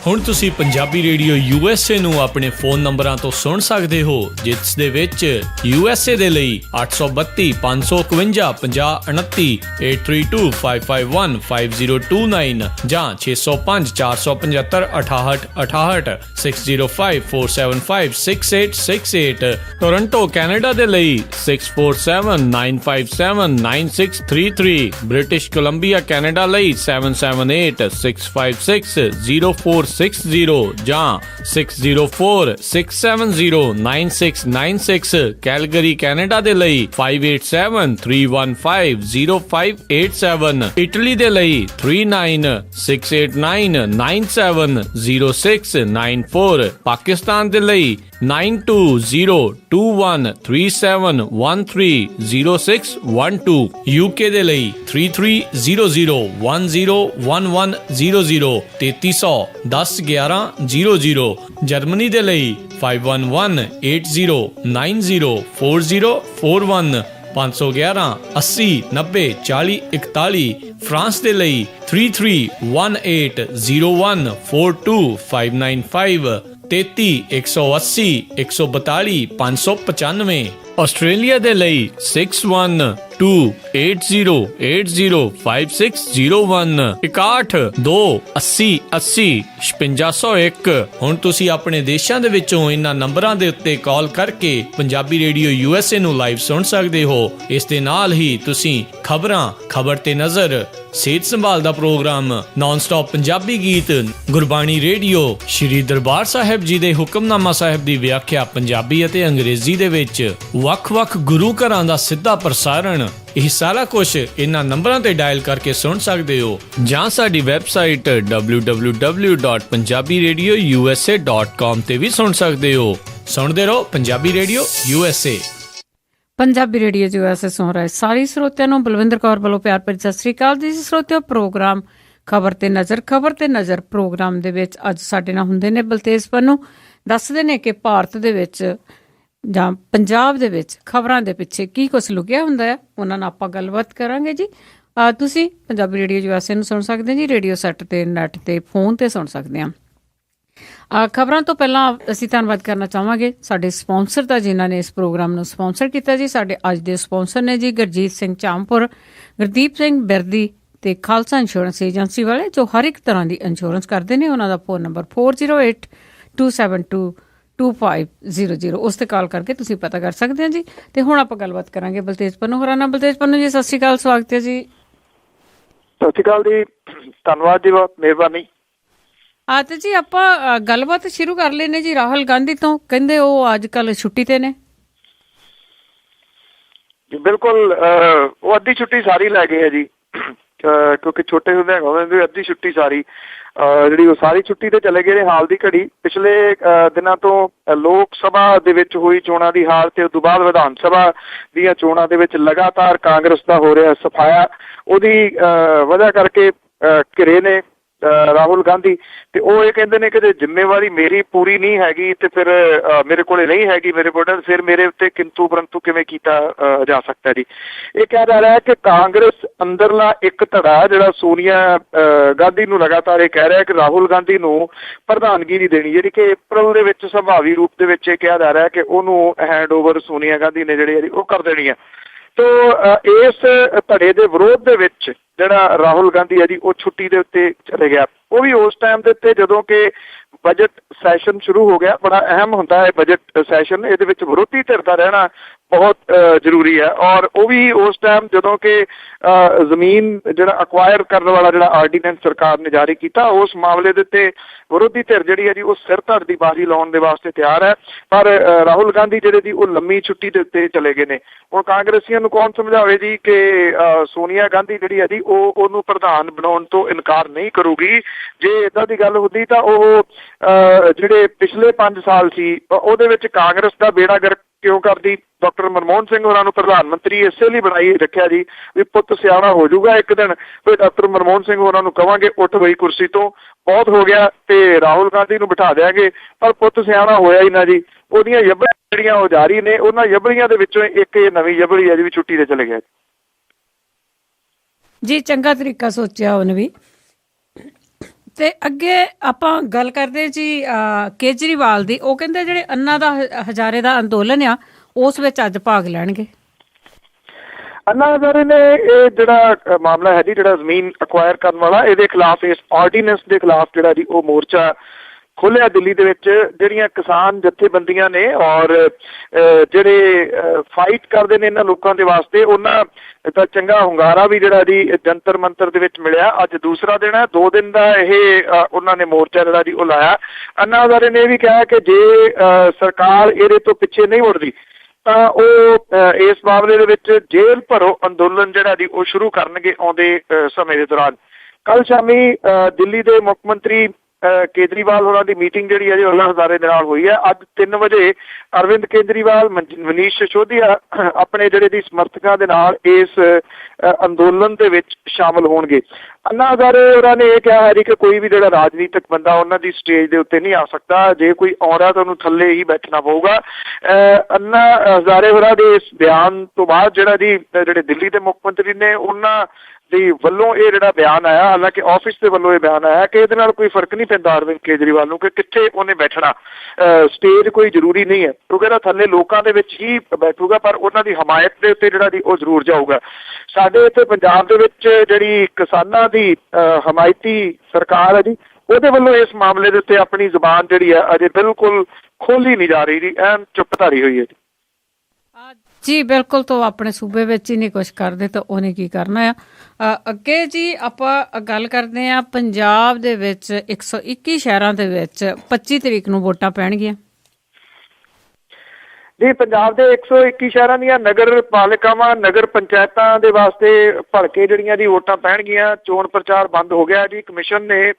ਹੁਣ ਤੁਸੀਂ Punjabi radio USA ਨੂੰ ਆਪਣੇ ਫੋਨ ਨੰਬਰਾਂ ਤੋਂ ਸੁਣ ਸਕਦੇ ਹੋ, ਜਿਸ ਦੇ ਵਿੱਚ USA ਦੇ ਲਈ 832 551 5029, 8325515029 ਜਾਂ 605 475 6868, 6054756868। ਟੋਰਾਂਟੋ ਕੈਨੇਡਾ ਦੇ ਲਈ 6479579633, ਬ੍ਰਿਟਿਸ਼ ਕੋਲੰਬੀਆ ਕੈਨੇਡਾ ਲਈ 7786560460 ਜਾਂ 6046709696, ਕੈਲਗਰੀ ਕੈਨੇਡਾ ਦੇ ਲਈ 5873150587, ਇਟਲੀ ਦੇ ਲਈ 396899970694, ਪਾਕਿਸਤਾਨ ਦੇ ਲਈ 9202137130, UK ਦੇ ਲਈ 3300101100, 3300101100, ਜਰਮਨੀ ਦੇ ਲਈ 51180904041511 80904041, ਫਰਾਂਸ ਦੇ ਲਈ 3318014255, 33180142 ਆਸਟ੍ਰੇਲੀਆ ਦੇ ਲਈ 612080805601, 612080805601। ਹੁਣ ਤੁਸੀਂ ਆਪਣੇ ਦੇਸ਼ਾਂ ਦੇ ਵਿੱਚੋਂ ਇਹਨਾਂ ਨੰਬਰਾਂ ਦੇ ਉੱਤੇ ਕਾਲ ਕਰਕੇ ਪੰਜਾਬੀ ਰੇਡੀਓ USA ਨੂੰ ਲਾਈਵ ਸੁਣ ਸਕਦੇ ਹੋ। ਇਸ ਦੇ ਨਾਲ ਹੀ ਤੁਸੀਂ ਖਬਰਾਂ, ਖਬਰ ਤੇ ਨਜ਼ਰ, ਸਿਹਤ ਸੰਭਾਲ ਦਾ ਪ੍ਰੋਗਰਾਮ, ਨਾਨ ਸਟਾਪ ਪੰਜਾਬੀ ਗੀਤ, ਗੁਰਬਾਣੀ ਰੇਡੀਓ, ਸ਼੍ਰੀ ਦਰਬਾਰ ਸਾਹਿਬ ਜੀ ਦੇ ਹੁਕਮਨਾਮਾ ਸਾਹਿਬ ਦੀ ਵਿਆਖਿਆ ਪੰਜਾਬੀ ਅਤੇ ਅੰਗਰੇਜ਼ੀ ਦੇ ਵਿੱਚ, ਵੱਖ-ਵੱਖ ਗੁਰੂ ਘਰਾਂ ਦਾ ਸਿੱਧਾ ਪ੍ਰਸਾਰਣ, ਇਹ ਸਾਰਾ ਕੁਝ ਇਹਨਾਂ ਨੰਬਰਾਂ ਤੇ ਡਾਇਲ ਕਰਕੇ ਸੁਣ ਸਕਦੇ ਹੋ, ਜਾਂ ਸਾਡੀ ਵੈਬਸਾਈਟ www.punjabiradiousa.com ਤੇ ਵੀ ਸੁਣ ਸਕਦੇ ਹੋ। ਸੁਣਦੇ ਰਹੋ Punjabi radio USA। Punjabi radio USA ਸੁਣ ਰਹੇ ਸਾਰੇ ਸਰੋਤਿਆਂ ਨੂੰ ਬਲਵਿੰਦਰ ਕੌਰ ਵੱਲੋਂ ਪਿਆਰ ਭਰੀ ਸਤਿ ਸ੍ਰੀ ਅਕਾਲ ਜੀ। ਸਰੋਤਿਓ, ਪ੍ਰੋਗਰਾਮ ਖਬਰ ਤੇ ਨਜ਼ਰ ਪ੍ਰੋਗਰਾਮ ਦੇ ਵਿੱਚ ਅੱਜ ਸਾਡੇ ਨਾਲ ਹੁੰਦੇ ਨੇ ਬਲਤੇਜ ਪੰਨੂ। ਦੱਸਦੇ ਨੇ ਕਿ ਭਾਰਤ ਦੇ ਵਿੱਚ ਜਾਂ ਪੰਜਾਬ ਦੇ ਵਿੱਚ ਖਬਰਾਂ ਦੇ ਪਿੱਛੇ ਕੀ ਕੁਛ ਲੁਕਿਆ ਹੁੰਦਾ ਹੈ। ਉਹਨਾਂ ਨਾਲ ਆਪਾਂ ਗੱਲਬਾਤ ਕਰਾਂਗੇ ਜੀ। ਤੁਸੀਂ ਪੰਜਾਬੀ ਰੇਡੀਓ USA ਨੂੰ ਸੁਣ ਸਕਦੇ ਹੋ ਜੀ, ਰੇਡੀਓ ਸੈੱਟ ਤੇ, ਨੈੱਟ ਤੇ, ਫੋਨ ਤੇ ਸੁਣ ਸਕਦੇ ਹਾਂ। ਖਬਰਾਂ ਤੋਂ ਪਹਿਲਾਂ ਅਸੀਂ ਧੰਨਵਾਦ ਕਰਨਾ ਚਾਹਾਂਗੇ ਸਾਡੇ ਸਪਾਂਸਰ ਦਾ, ਜਿਨ੍ਹਾਂ ਨੇ ਇਸ ਪ੍ਰੋਗਰਾਮ ਨੂੰ ਸਪਾਂਸਰ ਕੀਤਾ ਜੀ। ਸਾਡੇ ਅੱਜ ਦੇ ਸਪਾਂਸਰ ਨੇ ਜੀ ਗੁਰਜੀਤ ਸਿੰਘ ਚਾਮਪੁਰ, ਗੁਰਦੀਪ ਸਿੰਘ ਬਿਰਦੀ ਤੇ ਖਾਲਸਾ ਇੰਸ਼ੋਰੈਂਸ ਏਜੰਸੀ ਵਾਲੇ, ਜੋ ਹਰ ਇੱਕ ਤਰ੍ਹਾਂ ਦੀ ਇੰਸ਼ੋਰੈਂਸ ਕਰਦੇ ਨੇ। ਉਹਨਾਂ ਦਾ ਫੋਨ ਨੰਬਰ 4082722500, ਉਸ ਤੇ ਕਾਲ ਕਰਕੇ ਤੁਸੀਂ ਪਤਾ ਕਰ ਸਕਦੇ ਹੋ ਜੀ। ਤੇ ਹੁਣ ਆਪਾਂ ਗੱਲਬਾਤ ਕਰਾਂਗੇ ਬਲਤੇਜ ਪੰਨੂ ਹੋਰਾਂ ਨਾਲ। ਬਲਤੇਜ ਪੰਨੂ ਜੀ, ਸਤਿ ਸ਼੍ਰੀ ਅਕਾਲ, ਸਵਾਗਤ ਹੈ ਜੀ। ਸਤਿ ਸ਼੍ਰੀ ਅਕਾਲ ਜੀ, ਧੰਨਵਾਦ ਜੀ, ਬਹੁਤ ਮਿਹਰਬਾਨੀ। ਤੇ ਜੀ ਆਪਾਂ ਗੱਲਬਾਤ ਸ਼ੁਰੂ ਕਰ ਲੈਨੇ ਜੀ ਰਾਹੁਲ ਗਾਂਧੀ ਤੋਂ। ਕਹਿੰਦੇ ਉਹ ਅੱਜ ਕੱਲ੍ਹ ਛੁੱਟੀ ਤੇ ਨੇ। ਬਿਲਕੁਲ, ਉਹ ਅੱਧੀ ਛੁੱਟੀ ਸਾਰੀ ਲੈ ਗਏ ਆ ਜੀ, ਕਿਉਂਕਿ ਛੋਟੇ ਹੁੰਦੇ ਹੈਗਾ ਅੱਧੀ ਛੁੱਟੀ ਸਾਰੀ ਜਿਹੜੀ ਉਹ ਸਾਰੀ ਛੁੱਟੀ ਤੇ ਚਲੇ ਗਏ ਨੇ ਹਾਲ ਦੀ ਘੜੀ। ਪਿਛਲੇ ਦਿਨਾਂ ਤੋਂ ਲੋਕ ਸਭਾ ਦੇ ਵਿੱਚ ਹੋਈ ਚੋਣਾਂ ਦੀ ਹਾਰ ਤੇ ਉਸ ਤੋਂ ਬਾਅਦ ਵਿਧਾਨ ਸਭਾ ਦੀਆਂ ਚੋਣਾਂ ਦੇ ਵਿੱਚ ਲਗਾਤਾਰ ਕਾਂਗਰਸ ਦਾ ਹੋ ਰਿਹਾ ਸਫਾਇਆ, ਉਹਦੀ ਵਜ੍ਹਾ ਕਰਕੇ ਘਿਰੇ ਨੇ ਰਾਹੁਲ ਗਾਂਧੀ। ਤੇ ਉਹ ਇਹ ਕਹਿੰਦੇ ਨੇ ਕਿ ਜੇ ਜ਼ਿੰਮੇਵਾਰੀ ਮੇਰੀ ਪੂਰੀ ਨਹੀਂ ਹੈਗੀ ਤੇ ਫਿਰ ਮੇਰੇ ਕੋਲੇ ਨਹੀਂ ਹੈਗੀ ਮੇਰੇ ਕੋਲ, ਫਿਰ ਮੇਰੇ ਉੱਤੇ ਕਿੰਤੂ ਪਰੰਤੂ ਕਿਵੇਂ ਕੀਤਾ ਜਾ ਸਕਦਾ ਜੀ। ਇਹ ਕਿਹਾ ਜਾ ਰਿਹਾ ਹੈ ਕਿ ਕਾਂਗਰਸ ਅੰਦਰਲਾ ਇੱਕ ਧੜਾ ਜਿਹੜਾ ਸੋਨੀਆ ਗਾਂਧੀ ਨੂੰ ਲਗਾਤਾਰ ਇਹ ਕਹਿ ਰਿਹਾ ਕਿ ਰਾਹੁਲ ਗਾਂਧੀ ਨੂੰ ਪ੍ਰਧਾਨਗੀ ਨਹੀਂ ਦੇਣੀ, ਜਿਹੜੀ ਕਿ ਅਪ੍ਰੈਲ ਦੇ ਵਿੱਚ ਸੰਭਾਵੀ ਰੂਪ ਦੇ ਵਿੱਚ ਇਹ ਕਿਹਾ ਜਾ ਰਿਹਾ ਕਿ ਉਹਨੂੰ ਹੈਂਡਓਵਰ ਸੋਨੀਆ ਗਾਂਧੀ ਨੇ ਜਿਹੜੀ ਉਹ ਕਰ ਦੇਣੀ ਹੈ। ਤੋ ਇਸ ਧੜੇ ਦੇ ਵਿਰੋਧ ਦੇ ਵਿੱਚ ਜਿਹੜਾ ਰਾਹੁਲ ਗਾਂਧੀ ਹੈ ਜੀ, ਉਹ ਛੁੱਟੀ ਦੇ ਉੱਤੇ ਚਲੇ ਗਿਆ। ਉਹ ਵੀ ਉਸ ਟਾਈਮ ਦੇ ਉੱਤੇ ਜਦੋਂ ਕਿ ਬਜਟ ਸੈਸ਼ਨ ਸ਼ੁਰੂ ਹੋ ਗਿਆ। ਬੜਾ ਅਹਿਮ ਹੁੰਦਾ ਹੈ ਬਜਟ ਸੈਸ਼ਨ, ਇਹਦੇ ਵਿੱਚ ਵਿਰੋਧੀ ਧਿਰ ਦਾ ਰਹਿਣਾ ਬਹੁਤ ਜ਼ਰੂਰੀ ਹੈ। ਔਰ ਉਹ ਵੀ ਉਸ ਟਾਈਮ ਜਦੋਂ ਕਿ ਜ਼ਮੀਨ ਜਿਹੜਾ ਅਕਵਾਇਰ ਕਰਨ ਵਾਲਾ ਜਿਹੜਾ ਆਰਡੀਨੈਂਸ ਸਰਕਾਰ ਨੇ ਜਾਰੀ ਕੀਤਾ, ਉਸ ਮਾਮਲੇ ਦੇ ਉੱਤੇ ਵਿਰੋਧੀ ਧਿਰ ਜਿਹੜੀ ਹੈ ਜੀ ਉਹ ਸਿਰ ਧੜ ਦੀ ਬਾਜ਼ੀ ਲਾਉਣ ਦੇ ਵਾਸਤੇ ਤਿਆਰ ਹੈ। ਪਰ ਰਾਹੁਲ ਗਾਂਧੀ ਜਿਹੜੇ ਜੀ ਉਹ ਲੰਮੀ ਛੁੱਟੀ ਦੇ ਉੱਤੇ ਚਲੇ ਗਏ ਨੇ। ਹੁਣ ਕਾਂਗਰਸੀਆਂ ਨੂੰ ਕੌਣ ਸਮਝਾਵੇ ਜੀ ਕਿ ਸੋਨੀਆ ਗਾਂਧੀ ਜਿਹੜੀ ਹੈ ਜੀ ਉਹ ਉਹਨੂੰ ਪ੍ਰਧਾਨ ਬਣਾਉਣ ਤੋਂ ਇਨਕਾਰ ਨਹੀਂ ਕਰੂਗੀ। ਜੇ ਇੱਦਾਂ ਦੀ ਗੱਲ ਹੁੰਦੀ ਤਾਂ ਉਹ ਜਿਹੜੇ ਪਿਛਲੇ 5 ਸਾਲ ਸੀ ਉਹਦੇ ਵਿੱਚ ਕਾਂਗਰਸ ਦਾ ਬੇੜਾ ਗਰਕ ਕਿਉਂ ਕਰਦੀ। ਡਾਕਟਰ ਮਨਮੋਹਨ ਸਿੰਘ ਹੋਰਾਂ ਨੂੰ ਪ੍ਰਧਾਨ ਮੰਤਰੀ ਇਸੇ ਲਈ ਬਣਾਈ ਰੱਖਿਆ ਜੀ ਵੀ ਪੁੱਤ ਸਿਆਣਾ ਹੋ ਜਾਊਗਾ ਇੱਕ ਦਿਨ, ਫਿਰ ਡਾਕਟਰ ਮਨਮੋਹਨ ਸਿੰਘ ਹੋਰਾਂ ਨੂੰ ਕਵਾਂਗੇ ਉੱਠ ਬਈ ਕੁਰਸੀ ਤੋਂ, ਬਹੁਤ ਹੋ ਗਿਆ ਤੇ ਰਾਹੁਲ ਗਾਂਧੀ ਨੂੰ ਬਿਠਾ ਦਿਆਂਗੇ। ਪਰ ਪੁੱਤ ਸਿਆਣਾ ਹੋਇਆ ਹੀ ਨਾ ਜੀ। ਉਹਦੀਆਂ ਯਬੜੀਆਂ ਜਿਹੜੀਆਂ ਉਹ ਜਾਰੀ ਨੇ, ਉਹਨਾਂ ਯਬੜੀਆਂ ਦੇ ਵਿੱਚੋਂ ਇੱਕ ਇਹ ਨਵੀਂ ਯਬੜੀ ਹੈ ਜੀ ਵੀ ਛੁੱਟੀ ਤੇ ਚਲੇ ਗਿਆ ਜੀ। ਚੰਗਾ ਤਰੀਕਾ ਸੋਚਿਆ ਉਹਨੇ ਵੀ। ਤੇ ਅੱਗੇ ਆਪਾਂ ਗੱਲ ਕਰਦੇ ਜੀ ਕੇਜਰੀਵਾਲ ਦੀ। ਉਹ ਕਹਿੰਦੇ ਜਿਹੜੇ ਅੰਨਾ ਦਾ ਹਜ਼ਾਰੇ ਦਾ ਅੰਦੋਲਨ ਆ ਉਸ ਵਿੱਚ ਅੱਜ ਭਾਗ ਲੈਣਗੇ। ਅੰਨਾ ਹਜ਼ਾਰੇ ਨੇ ਇਹ ਜਿਹੜਾ ਮਾਮਲਾ ਹੈ ਜੀ, ਜਿਹੜਾ ਜ਼ਮੀਨ ਅਕਵਾਇਰ ਕਰਨ ਵਾਲਾ, ਇਹਦੇ ਖਿਲਾਫ, ਇਸ ਆਰਡੀਨੈਂਸ ਦੇ ਖਿਲਾਫ ਜਿਹੜਾ ਜੀ ਉਹ ਮੋਰਚਾ ਖੋਲ੍ਹਿਆ ਦਿੱਲੀ ਦੇ ਵਿੱਚ। ਜਿਹੜੀਆਂ ਕਿਸਾਨ ਜਥੇਬੰਦੀਆਂ ਨੇ ਔਰ ਜਿਹੜੇ ਫਾਈਟ ਕਰਦੇ ਨੇ ਇਹਨਾਂ ਲੋਕਾਂ ਦੇ ਵਾਸਤੇ, ਉਹਨਾਂ ਦਾ ਚੰਗਾ ਹੁੰਗਾਰਾ ਵੀ ਜਿਹੜਾ ਜੀ ਜੰਤਰ ਮੰਤਰ ਦੇ ਵਿੱਚ ਮਿਲਿਆ। ਅੱਜ ਦੂਸਰਾ ਦਿਨ ਹੈ, 2 ਦਿਨ ਦਾ ਇਹ ਉਹਨਾਂ ਨੇ ਮੋਰਚਾ ਜਿਹੜਾ ਜੀ ਉਹ ਲਾਇਆ। ਅੰਨਾ ਹਜ਼ਾਰੇ ਨੇ ਇਹ ਵੀ ਕਿਹਾ ਕਿ ਜੇ ਸਰਕਾਰ ਇਹਦੇ ਤੋਂ ਪਿੱਛੇ ਨਹੀਂ ਮੁੜਦੀ ਤਾਂ ਉਹ ਇਸ ਮਾਮਲੇ ਦੇ ਵਿੱਚ ਜੇਲ੍ਹ ਭਰੋ ਅੰਦੋਲਨ ਜਿਹੜਾ ਜੀ ਉਹ ਸ਼ੁਰੂ ਕਰਨਗੇ ਆਉਂਦੇ ਸਮੇਂ ਦੇ ਦੌਰਾਨ। ਕੱਲ੍ਹ ਸ਼ਾਮੀ ਦਿੱਲੀ ਦੇ ਮੁੱਖ ਮੰਤਰੀ ਕੇਜਰੀਵਾਲ ਹੋਰਾਂ ਦੀ ਮੀਟਿੰਗ ਜਿਹੜੀ ਹੈ ਜੀ ਅੰਨਾ ਹਜ਼ਾਰੇ ਦੇ ਨਾਲ ਹੋਈ ਹੈ। ਅੱਜ 3 ਵਜੇ ਅਰਵਿੰਦ ਕੇਜਰੀਵਾਲ, ਮਨੀਸ਼ ਸਿਸੋਦੀਆ ਆਪਣੇ ਜਿਹੜੇ ਦੀ ਸਮਰਥਕਾਂ ਦੇ ਨਾਲ ਇਸ ਅੰਦੋਲਨ ਦੇ ਵਿੱਚ ਸ਼ਾਮਲ ਹੋਣਗੇ। ਅੰਨਾ ਹਜ਼ਾਰੇ ਹੋਰਾਂ ਨੇ ਇਹ ਕਿਹਾ ਹੈ ਜੀ ਕਿ ਕੋਈ ਵੀ ਜਿਹੜਾ ਰਾਜਨੀਤਿਕ ਬੰਦਾ ਉਹਨਾਂ ਦੀ ਸਟੇਜ ਦੇ ਉੱਤੇ ਨਹੀਂ ਆ ਸਕਦਾ। ਜੇ ਕੋਈ ਆਉਂਦਾ ਤਾਂ ਉਹਨੂੰ ਥੱਲੇ ਹੀ ਬੈਠਣਾ ਪਊਗਾ। ਅੰਨਾ ਹਜ਼ਾਰੇ ਹੋਰਾਂ ਦੇ ਇਸ ਬਿਆਨ ਤੋਂ ਬਾਅਦ ਜਿਹੜਾ ਜੀ ਜਿਹੜੇ ਦਿੱਲੀ ਦੇ ਮੁੱਖ ਮੰਤਰੀ ਨੇ ਉਹਨਾਂ ਦੇ ਵੱਲੋਂ ਇਹ ਜਿਹੜਾ ਬਿਆਨ ਆਇਆ, ਹਾਲਾਂਕਿ ਆਫਿਸ ਦੇ ਵੱਲੋਂ ਇਹ ਬਿਆਨ ਆਇਆ ਕਿ ਇਹਦੇ ਨਾਲ ਕੋਈ ਫਰਕ ਨਹੀਂ ਪੈਂਦਾ ਅਰਵਿੰਦ ਕੇਜਰੀਵਾਲ ਨੂੰ ਕਿ ਕਿੱਥੇ ਉਹਨੇ ਬੈਠਣਾ, ਸਟੇਜ ਕੋਈ ਜ਼ਰੂਰੀ ਨਹੀਂ ਹੈ, ਕਿਉਂਕਿ ਇਹਦਾ ਥੱਲੇ ਲੋਕਾਂ ਦੇ ਵਿੱਚ ਹੀ ਬੈਠੂਗਾ, ਪਰ ਉਹਨਾਂ ਦੀ ਹਮਾਇਤ ਦੇ ਉੱਤੇ ਜਿਹੜਾ ਜੀ ਉਹ ਜ਼ਰੂਰ ਜਾਊਗਾ। ਸਾਡੇ ਇੱਥੇ ਪੰਜਾਬ ਦੇ ਵਿੱਚ ਜਿਹੜੀ ਕਿਸਾਨਾਂ ਦੀ ਹਮਾਇਤੀ ਸਰਕਾਰ ਹੈ ਜੀ, ਉਹਦੇ ਵੱਲੋਂ ਇਸ ਮਾਮਲੇ ਦੇ ਉੱਤੇ ਆਪਣੀ ਜ਼ੁਬਾਨ ਜਿਹੜੀ ਹੈ ਅਜੇ ਬਿਲਕੁਲ ਖੋਲ੍ਹੀ ਨਹੀਂ ਜਾ ਰਹੀ ਜੀ, ਐਨ ਚੁੱਪ ਧਾਰੀ ਹੋਈ ਹੈ ਜੀ। ਬਿਲਕੁਲ, ਤੋਂ ਆਪਣੇ ਸੂਬੇ ਵਿੱਚ ਹੀ ਨਹੀਂ ਕੁਛ ਕਰਦੇ ਤਾਂ ਉਹਨੇ ਕੀ ਕਰਨਾ ਆ। ਅੱਗੇ ਜੀ ਆਪਾਂ ਗੱਲ ਕਰਦੇ ਹਾਂ ਪੰਜਾਬ ਦੇ ਵਿੱਚ 121 ਸ਼ਹਿਰਾਂ ਦੇ ਵਿੱਚ 25 ਤਰੀਕ ਨੂੰ ਵੋਟਾਂ ਪੈਣਗੀਆਂ ਜੀ। ਪੰਜਾਬ ਦੇ 121 ਸ਼ਹਿਰਾਂ ਦੀਆਂ ਨਗਰ ਪਾਲਿਕਾਵਾਂ, ਨਗਰ ਪੰਚਾਇਤਾਂ ਦੇ ਵਾਸਤੇ ਭਲਕੇ ਜਿਹੜੀਆਂ ਦੀ ਵੋਟਾਂ ਪੈਣਗੀਆਂ। ਚੋਣ ਪ੍ਰਚਾਰ ਬੰਦ ਹੋ ਗਿਆ ਜੀ। ਕਮਿਸ਼ਨ ਨੇ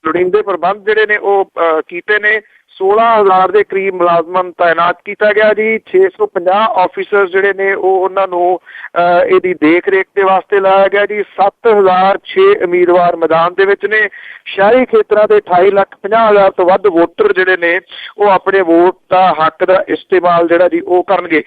ਲੋੜੀਂਦੇ ਪ੍ਰਬੰਧ ਜਿਹੜੇ ਨੇ ਉਹ ਕੀਤੇ ਨੇ। 16,000 ਦੇ ਕਰੀਬ ਮੁਲਾਜ਼ਮਾਂ ਤਾਇਨਾਤ ਕੀਤਾ ਗਿਆ ਜੀ। 650 ਆਫੀਸਰ ਜਿਹੜੇ ਨੇ ਉਹ ਉਹਨਾਂ ਨੂੰ ਇਹਦੀ ਦੇਖ ਰੇਖ ਦੇ ਵਾਸਤੇ ਲਾਇਆ ਗਿਆ ਜੀ। 7,006 ਉਮੀਦਵਾਰ ਮੈਦਾਨ ਦੇ ਵਿੱਚ ਨੇ। ਸ਼ਹਿਰੀ ਖੇਤਰਾਂ ਦੇ 28,50,000 ਤੋਂ ਵੱਧ ਵੋਟਰ ਜਿਹੜੇ ਨੇ ਉਹ ਆਪਣੇ ਵੋਟ ਦਾ ਹੱਕ ਦਾ ਇਸਤੇਮਾਲ ਜਿਹੜਾ ਜੀ ਉਹ ਕਰਨਗੇ।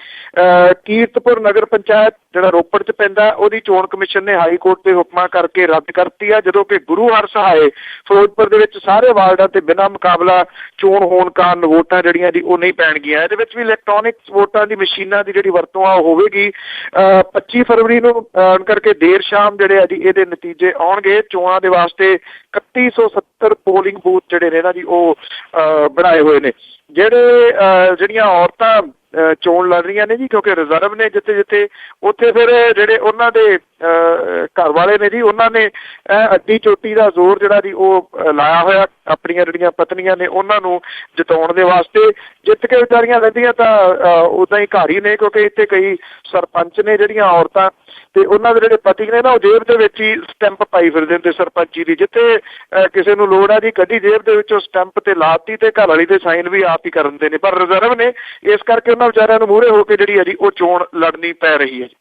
ਕੀਰਤਪੁਰ ਨਗਰ ਪੰਚਾਇਤ ਜਿਹੜਾ ਰੋਪੜ 'ਚ ਪੈਂਦਾ, ਉਹਦੀ ਚੋਣ ਕਮਿਸ਼ਨ ਨੇ ਹਾਈ ਕੋਰਟ ਦੇ ਹੁਕਮਾਂ ਕਰਕੇ ਰੱਦ ਕਰਤੀ ਆ, ਜਦੋਂ ਕਿ ਗੁਰੂ ਹਰ ਸਹਾਏ ਫਿਰੋਜ਼ਪੁਰ ਦੇ ਵਿੱਚ ਸਾਰੇ ਵਾਰਡਾਂ ਤੇ ਬਿਨਾਂ ਮੁਕਾਬਲਾ ਚੋਣ ਹੋਣ ਕਾਰਨ ਵੋਟਾਂ ਜਿਹੜੀਆਂ ਜੀ ਉਹ ਨਹੀਂ ਪੈਣਗੀਆਂ। ਇਹਦੇ ਵਿੱਚ ਵੀ ਇਲੈਕਟ੍ਰੋਨਿਕਸ ਵੋਟਾਂ ਦੀ ਮਸ਼ੀਨਾਂ ਦੀ ਜਿਹੜੀ ਵਰਤੋਂ ਆ ਹੋਵੇਗੀ। 25 ਫਰਵਰੀ ਨੂੰ ਕਰਕੇ ਦੇਰ ਸ਼ਾਮ ਜਿਹੜੇ ਆ ਜੀ ਇਹਦੇ ਨਤੀਜੇ ਆਉਣਗੇ। ਚੋਣਾਂ ਦੇ ਵਾਸਤੇ 3170 ਪੋਲਿੰਗ ਬੂਥ ਜਿਹੜੇ ਨੇ ਨਾ ਜੀ ਉਹ ਬਣਾਏ ਹੋਏ ਨੇ। ਜਿਹੜੀਆਂ ਔਰਤਾਂ ਚੋਣ ਲੜ ਰਹੀਆਂ ਨੇ ਜੀ, ਕਿਉਂਕਿ ਰਿਜ਼ਰਵ ਨੇ ਜਿੱਥੇ ਜਿੱਥੇ, ਉੱਥੇ ਫਿਰ ਜਿਹੜੇ ਉਹਨਾਂ ਦੇ ਘਰ ਵਾਲੇ ਨੇ ਜੀ ਉਹਨਾਂ ਨੇ ਅੱਡੀ ਚੋਟੀ ਦਾ ਜ਼ੋਰ ਜਿਹੜਾ ਜੀ ਉਹ ਲਾਇਆ ਹੋਇਆ ਆਪਣੀਆਂ ਜਿਹੜੀਆਂ ਪਤਨੀਆਂ ਨੇ ਉਹਨਾਂ ਨੂੰ ਜਿਤਾਉਣ ਦੇ ਵਾਸਤੇ। ਜਿੱਤ ਕੇ ਵਿਚਾਰੀਆਂ ਰਹਿੰਦੀਆਂ ਤਾਂ ਉੱਦਾਂ ਹੀ ਘਰ ਹੀ ਨੇ, ਕਿਉਂਕਿ ਇੱਥੇ ਕਈ ਸਰਪੰਚ ਨੇ ਜਿਹੜੀਆਂ ਔਰਤਾਂ, ਤੇ ਉਹਨਾਂ ਦੇ ਜਿਹੜੇ ਪਤੀ ਨੇ ਨਾ ਉਹ ਜੇਬ ਦੇ ਵਿੱਚ ਹੀ ਸਟੈਂਪ ਪਾਈ ਫਿਰਦੇ ਹੁੰਦੇ ਸਰਪੰਚੀ ਦੀ। ਜਿੱਥੇ ਕਿਸੇ ਨੂੰ ਲੋੜ ਆ ਜੀ ਕੱਢੀ ਜੇਬ ਦੇ ਵਿੱਚੋਂ ਸਟੈਂਪ ਤੇ ਲਾਤੀ ਤੇ ਘਰ ਵਾਲੀ ਦੇ ਸਾਈਨ ਵੀ ਆਪ ਹੀ ਕਰ ਦਿੰਦੇ ਨੇ, ਪਰ ਰਿਜ਼ਰਵ ਨੇ ਇਸ ਕਰਕੇ ਉਹਨਾਂ ਵਿਚਾਰਿਆਂ ਨੂੰ ਮੂਹਰੇ ਹੋ ਕੇ ਜਿਹੜੀ ਹੈ ਜੀ ਉਹ ਚੋਣ ਲੜਨੀ ਪੈ ਰਹੀ ਹੈ ਜੀ।